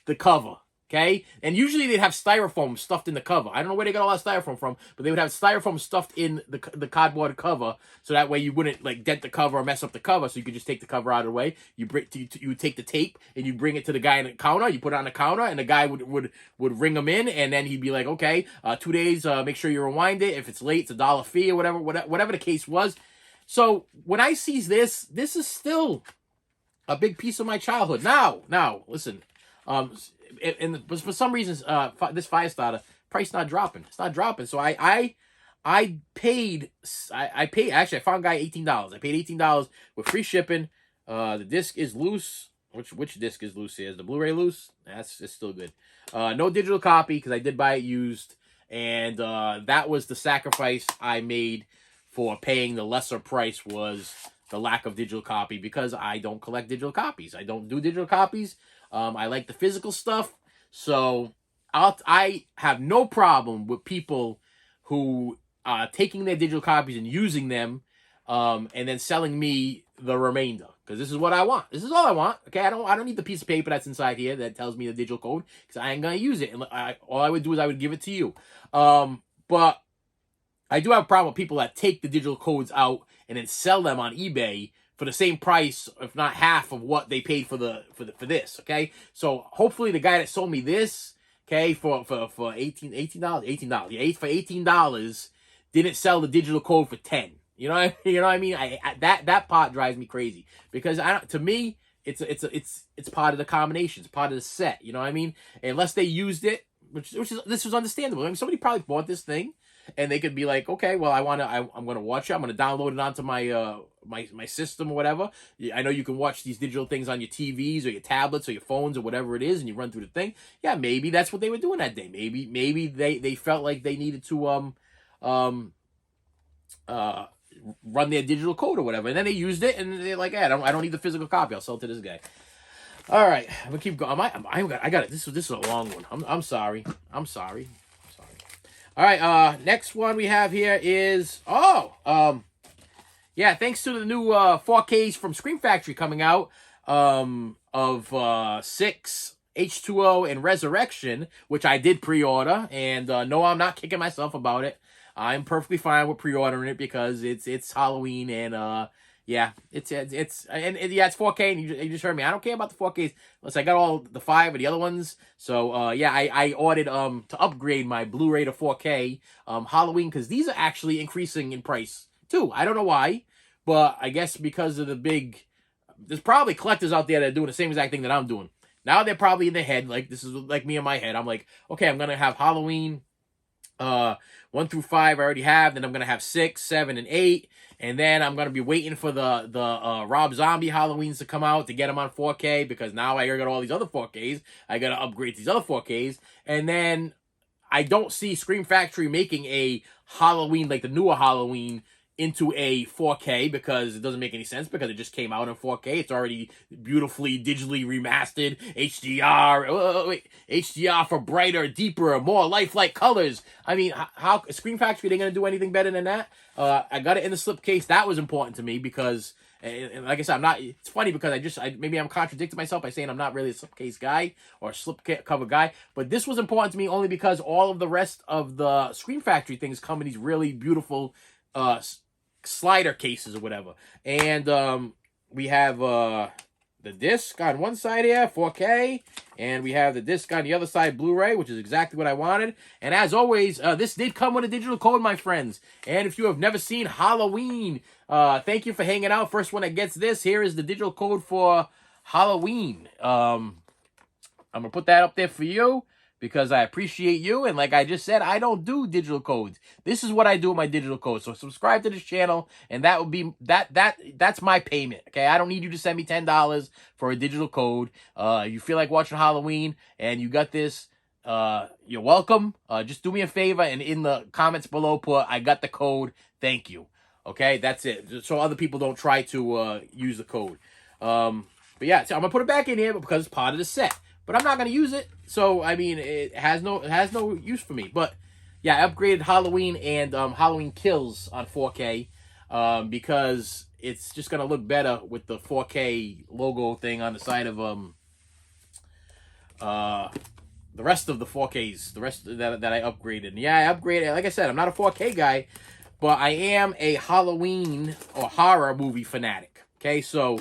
the cover, okay? And usually they'd have styrofoam stuffed in the cover. I don't know where they got all that styrofoam from, but they would have styrofoam stuffed in the cardboard cover, so that way you wouldn't like dent the cover or mess up the cover. So you could just take the cover out of the way. You would take the tape and you bring it to the guy on the counter. You put it on the counter, and the guy would ring them in, and then he'd be like, okay, 2 days. Make sure you rewind it. If it's late, it's $1 fee or whatever the case was. So when I see this is still a big piece of my childhood. Now, listen. And for some reason, this Firestarter price not dropping. It's not dropping. So I paid. Actually, I found guy $18. I paid $18 with free shipping. The disc is loose. Which disc is loose here? Is the Blu-ray loose? It's still good. No digital copy because I did buy it used, and that was the sacrifice I made for paying the lesser price, was the lack of digital copy, because I don't collect digital copies. I don't do digital copies. I like the physical stuff. So I have no problem with people who are taking their digital copies and using them, and then selling me the remainder, because this is what I want. This is all I want. Okay, I don't need the piece of paper that's inside here that tells me the digital code, because I ain't gonna use it. And all I would do is I would give it to you. But I do have a problem with people that take the digital codes out and then sell them on eBay for the same price, if not half of what they paid for this. Okay, so hopefully the guy that sold me this, okay, for $18, yeah, for $18, didn't sell the digital code for $10. You know what I mean? That part drives me crazy, because to me it's part of the combination, it's part of the set. You know what I mean? Unless they used it, this was understandable. I mean, somebody probably bought this thing, and they could be like, okay, well, I'm gonna watch it. I'm gonna download it onto my my system or whatever. I know you can watch these digital things on your TVs or your tablets or your phones or whatever it is, and you run through the thing. Yeah, maybe that's what they were doing that day. Maybe they felt like they needed to run their digital code or whatever, and then they used it, and they're like, hey, I don't need the physical copy. I'll sell it to this guy. All right, I'm gonna keep going. I got it. This is a long one. I'm sorry. All right, next one we have here is, yeah, thanks to the new 4Ks from Scream Factory coming out, of 6, H2O, and Resurrection, which I did pre-order, and no, I'm not kicking myself about it. I'm perfectly fine with pre-ordering it because it's Halloween, and yeah, it's 4K, and you just heard me. I don't care about the 4Ks unless I got all the 5 of the other ones. So yeah, I ordered to upgrade my Blu-ray to 4K Halloween, because these are actually increasing in price too. I don't know why, but I guess because of the big there's probably collectors out there that are doing the same exact thing that I'm doing. Now they're probably in their head, like this is like me in my head. I'm like, okay, I'm gonna have Halloween 1 through 5 I already have, then I'm gonna have 6, 7, and 8, and then I'm gonna be waiting for the Rob Zombie Halloweens to come out to get them on 4K, because now I got all these other 4Ks. I gotta upgrade these other 4Ks, and then I don't see Scream Factory making a Halloween, like the newer Halloween, into a 4K, because it doesn't make any sense, because it just came out in 4K. It's already beautifully digitally remastered, HDR for brighter, deeper, more lifelike colors. I mean, how Scream Factory, they gonna do anything better than that? I got it in the slipcase. That was important to me because, and like I said, I'm not. It's funny because maybe I'm contradicting myself by saying I'm not really a slipcase guy or a slipcover guy, but this was important to me only because all of the rest of the Scream Factory things come in these really beautiful slider cases or whatever. And we have the disc on one side here, 4K, and we have the disc on the other side, Blu-ray, which is exactly what I wanted. And as always, this did come with a digital code, my friends. And if you have never seen Halloween, thank you for hanging out. First one that gets this, here is the digital code for Halloween. I'm gonna put that up there for you, because I appreciate you, and like I just said, I don't do digital codes. This is what I do with my digital codes. So subscribe to this channel, and that would be that's my payment. Okay, I don't need you to send me $10 for a digital code. You feel like watching Halloween, and you got this. You're welcome. Just do me a favor, and in the comments below, put I got the code. Thank you. Okay, that's it. So other people don't try to use the code. But yeah, so I'm gonna put it back in here because it's part of the set. But I'm not going to use it, so, I mean, it has no use for me. But, yeah, I upgraded Halloween and Halloween Kills on 4K because it's just going to look better with the 4K logo thing on the side of the rest of the 4Ks, the rest that I upgraded. And, yeah, I upgraded. Like I said, I'm not a 4K guy, but I am a Halloween or horror movie fanatic. Okay, so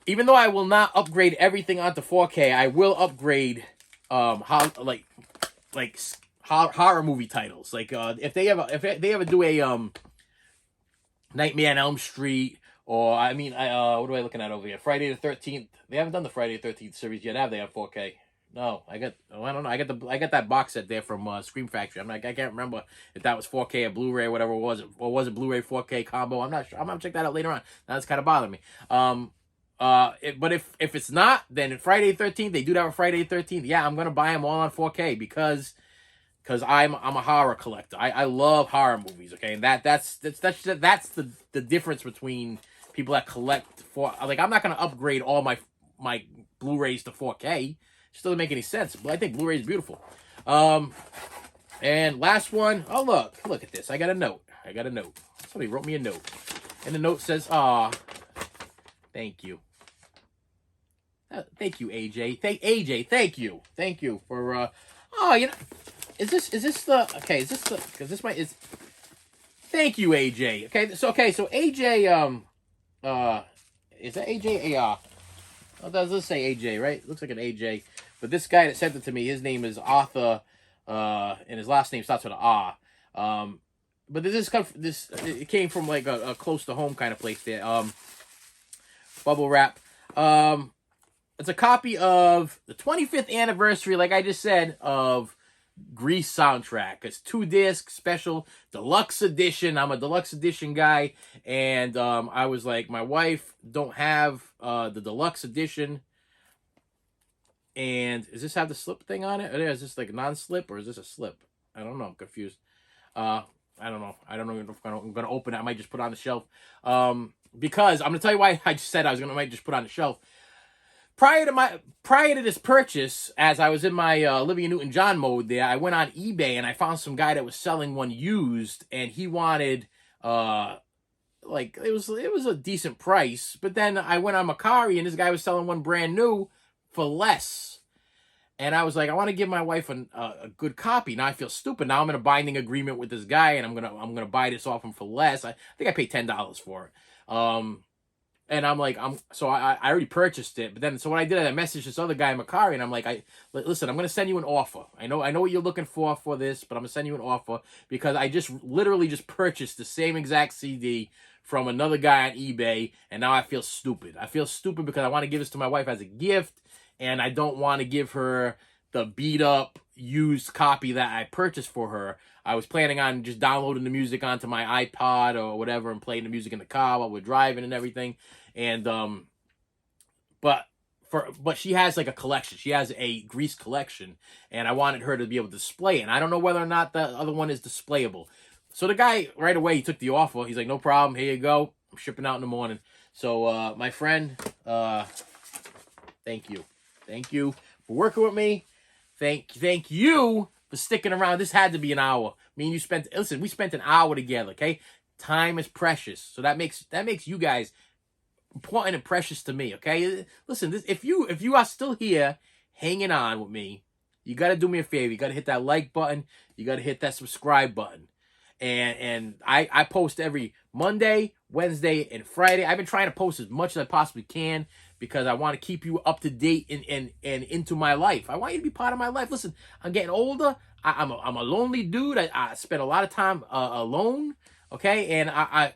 even though I will not upgrade everything onto 4K, I will upgrade horror movie titles. Like if they ever do a Nightmare on Elm Street, or I mean, what am I looking at over here? Friday the 13th. They haven't done the Friday the 13th series yet, have they, on 4K? No, I don't know. I got that box set there from Scream Factory. I can't remember if that was 4K or Blu-ray or whatever it was, or was it Blu-ray 4K combo? I'm not sure. I'm gonna check that out later on. Now it's kind of bothering me. But if it's not, then Friday the 13th, they do that on Friday the 13th. Yeah, I'm gonna buy them all on 4K because I'm a horror collector. I love horror movies. Okay, and that's the difference between people that collect for, like, I'm not gonna upgrade all my Blu-rays to 4K. It just doesn't make any sense. But I think Blu-ray is beautiful. And last one. Oh, look at this. I got a note. Somebody wrote me a note, and the note says, "Ah, thank you." Thank you, AJ. Thank you for oh, you know, is this the, okay, is this the, because this might is, thank you, AJ. So AJ, is that AJ? Oh, does this say AJ, right? Looks like an AJ. But this guy that sent it to me, his name is Arthur, and his last name starts with an R. But it came from like a close to home kind of place there. Bubble wrap. It's a copy of the 25th anniversary, like I just said, of Grease soundtrack. It's 2 disc special deluxe edition. I'm a deluxe edition guy, and I was like, my wife don't have the deluxe edition. And does this have the slip thing on it? Or is this like non-slip, or is this a slip? I don't know. I'm confused. I don't know. I don't know if I'm gonna open it. I might just put it on the shelf. Because I'm gonna tell you why I just said I might just put it on the shelf. Prior to this purchase, as I was in my Olivia Newton-John mode there, I went on eBay and I found some guy that was selling one used, and he wanted like it was a decent price. But then I went on Macari and this guy was selling one brand new for less. And I was like, I want to give my wife a good copy. Now I feel stupid. Now I'm in a binding agreement with this guy, and I'm gonna buy this off him for less. I think I paid $10 for it. And I'm like, I already purchased it. But then, so what I did, I messaged this other guy, Macari, and I'm like, listen, I'm going to send you an offer. I know what you're looking for this, but I'm going to send you an offer because I literally just purchased the same exact CD from another guy on eBay, and now I feel stupid. I feel stupid because I want to give this to my wife as a gift, and I don't want to give her the beat up used copy that I purchased for her. I was planning on just downloading the music onto my iPod or whatever and playing the music in the car while we're driving and everything. And but she has like a collection. She has a Grease collection, and I wanted her to be able to display it. And I don't know whether or not the other one is displayable. So the guy right away, he took the offer. He's like, no problem. Here you go. I'm shipping out in the morning. So my friend, thank you. Thank you for working with me. Thank you for sticking around. This had to be an hour. Me and you we spent an hour together, okay? Time is precious. So that makes you guys important and precious to me, okay? Listen, if you are still here hanging on with me, you got to do me a favor. You got to hit that like button. You got to hit that subscribe button. And I post every Monday, Wednesday, and Friday. I've been trying to post as much as I possibly can because I want to keep you up to date and into my life. I want you to be part of my life. Listen, I'm getting older. I'm a lonely dude. I spend a lot of time alone. Okay, and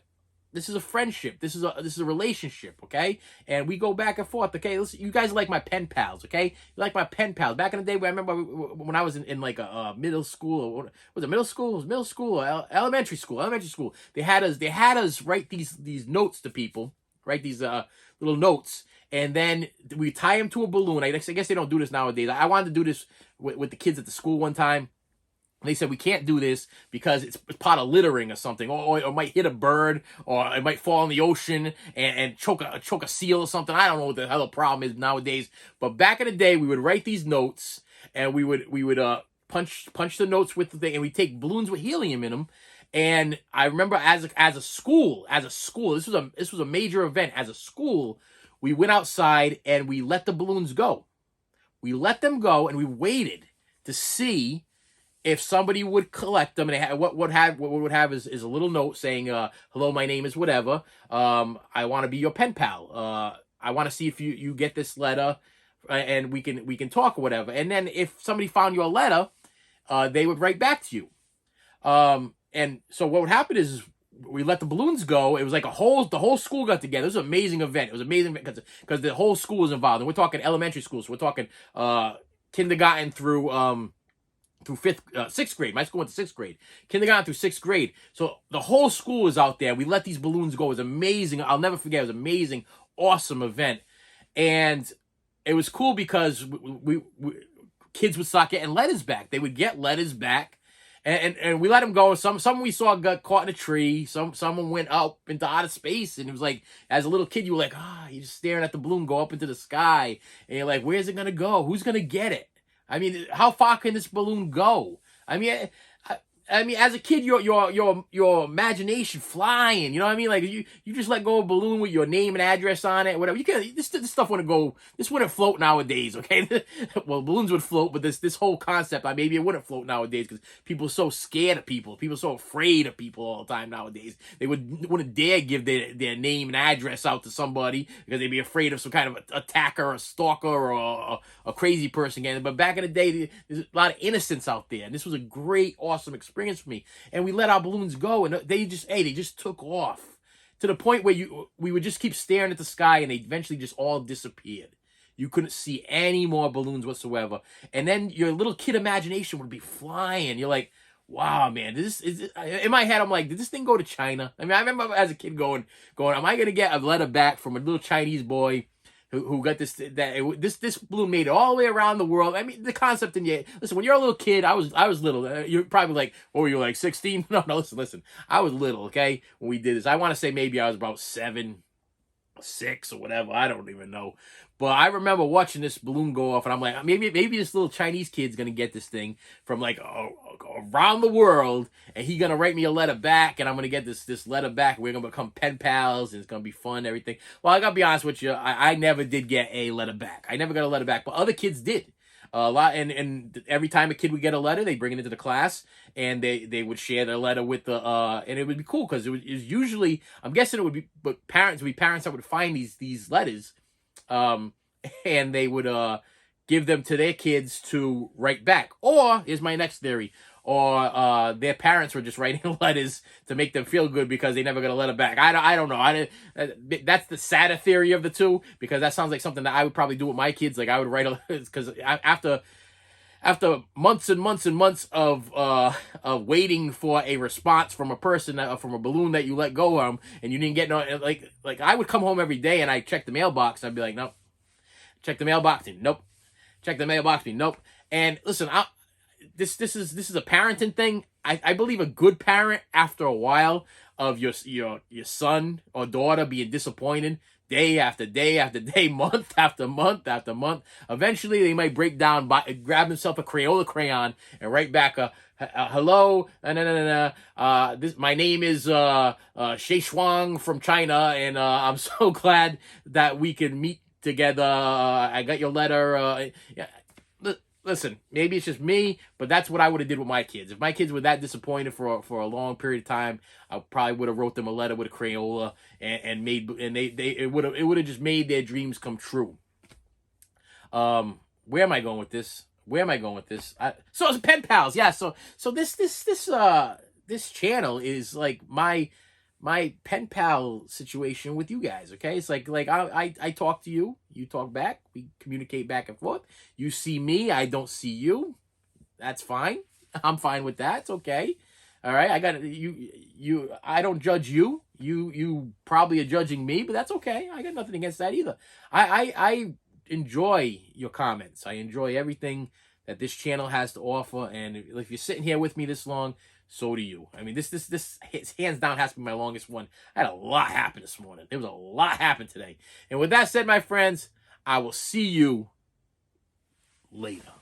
this is a friendship. This is a relationship, okay? And we go back and forth, okay? Listen, you guys are like my pen pals, okay? You like my pen pals. Back in the day, I remember when I was in like a middle school, or was it middle school? It was middle school or elementary school? Elementary school. They had us write these notes to people, write these little notes, and then we tie them to a balloon. I guess they don't do this nowadays. I wanted to do this with the kids at the school one time. They said we can't do this because it's part of littering or something, or it might hit a bird, or it might fall in the ocean and choke a seal or something. I don't know what the hell the problem is nowadays. But back in the day, we would write these notes, and we would punch the notes with the thing, and we take balloons with helium in them. And I remember as a school, this was a major event. As a school, we went outside and we let the balloons go. We let them go, and we waited to see if somebody would collect them. And what would have is a little note saying, hello, my name is whatever. I want to be your pen pal. I want to see if you get this letter, and we can talk or whatever. And then if somebody found your letter, they would write back to you. And so what would happen is we let the balloons go. It was like the whole school got together. It was an amazing event. It was amazing because the whole school was involved. And we're talking elementary school. So we're talking kindergarten through sixth grade. My school went to 6th grade. Kindergarten through 6th grade. So the whole school was out there. We let these balloons go. It was amazing. I'll never forget. It was an amazing, awesome event. And it was cool because we kids would start getting letters back. They would get letters back. And we let them go. Some we saw got caught in a tree. Someone went up into outer space, and it was like, as a little kid, you were like, you're just staring at the balloon go up into the sky, and you're like, where's it gonna go? Who's gonna get it? I mean, how far can this balloon go? I mean, as a kid, your imagination flying. You know what I mean? Like you just let go of a balloon with your name and address on it, whatever. You can this stuff wouldn't go. This wouldn't float nowadays. Okay, well, balloons would float, but this whole concept, maybe it wouldn't float nowadays because people are so scared of people. People are so afraid of people all the time nowadays. They wouldn't dare give their name and address out to somebody because they'd be afraid of some kind of attacker, or a stalker, or a crazy person again. But back in the day, there's a lot of innocence out there, and this was a great, awesome experience for me. And we let our balloons go, and they just took off to the point where we would just keep staring at the sky, and they eventually just all disappeared. You couldn't see any more balloons whatsoever. And then your little kid imagination would be flying. You're like, wow, man, in my head, I'm like, did this thing go to China? I mean, I remember as a kid going, am I going to get a letter back from a little Chinese boy who got this balloon made it all the way around the world? I mean, the concept in you. Listen, when you're a little kid, I was little. You're probably like, what were you, like 16? No, listen. I was little, okay, when we did this. I want to say maybe I was about 7, 6, or whatever. I don't even know. But I remember watching this balloon go off, and I'm like, maybe this little Chinese kid's gonna get this thing from like around the world, and he's gonna write me a letter back, and I'm gonna get this letter back. We're gonna become pen pals, and it's gonna be fun, and everything. Well, I gotta be honest with you, I never did get a letter back. I never got a letter back, but other kids did. A lot, and every time a kid would get a letter, they bring it into the class, and they would share their letter with the and it would be cool because it was usually, I'm guessing it would be, but parents that would find these letters, and they would give them to their kids to write back. Or here's my next theory: or their parents were just writing letters to make them feel good because they never got a letter back. I don't know. That's the sadder theory of the two, because that sounds like something that I would probably do with my kids. Like I would write because after months and months and months of waiting for a response from a person, from a balloon that you let go of, and you didn't get no, like I would come home every day and I check the mailbox and I'd be like, nope. Check the mailbox, and nope. Check the mailbox, and nope. And listen, this is a parenting thing. I believe a good parent, after a while of your son or daughter being disappointed day after day after day, month after month after month, eventually they might break down, grab themselves a Crayola crayon and write back a hello, this, my name is Shei Shuang from China, and I'm so glad that we can meet together. I got your letter. Yeah. Listen, maybe it's just me, but that's what I would have did with my kids. If my kids were that disappointed for a long period of time, I probably would have wrote them a letter with a Crayola it would have just made their dreams come true. Where am I going with this? So it's pen pals, yeah. So this channel is like my pen pal situation with you guys, okay? It's like I talk to you, you talk back, we communicate back and forth. You see me, I don't see you. That's fine. I'm fine with that. It's okay. All right, I got you. I don't judge you. You probably are judging me, but that's okay. I got nothing against that either. I enjoy your comments. I enjoy everything that this channel has to offer, and if you're sitting here with me this long, so do you. I mean, this hands down has to be my longest one. I had a lot happen this morning. There was a lot happen today. And with that said, my friends, I will see you later.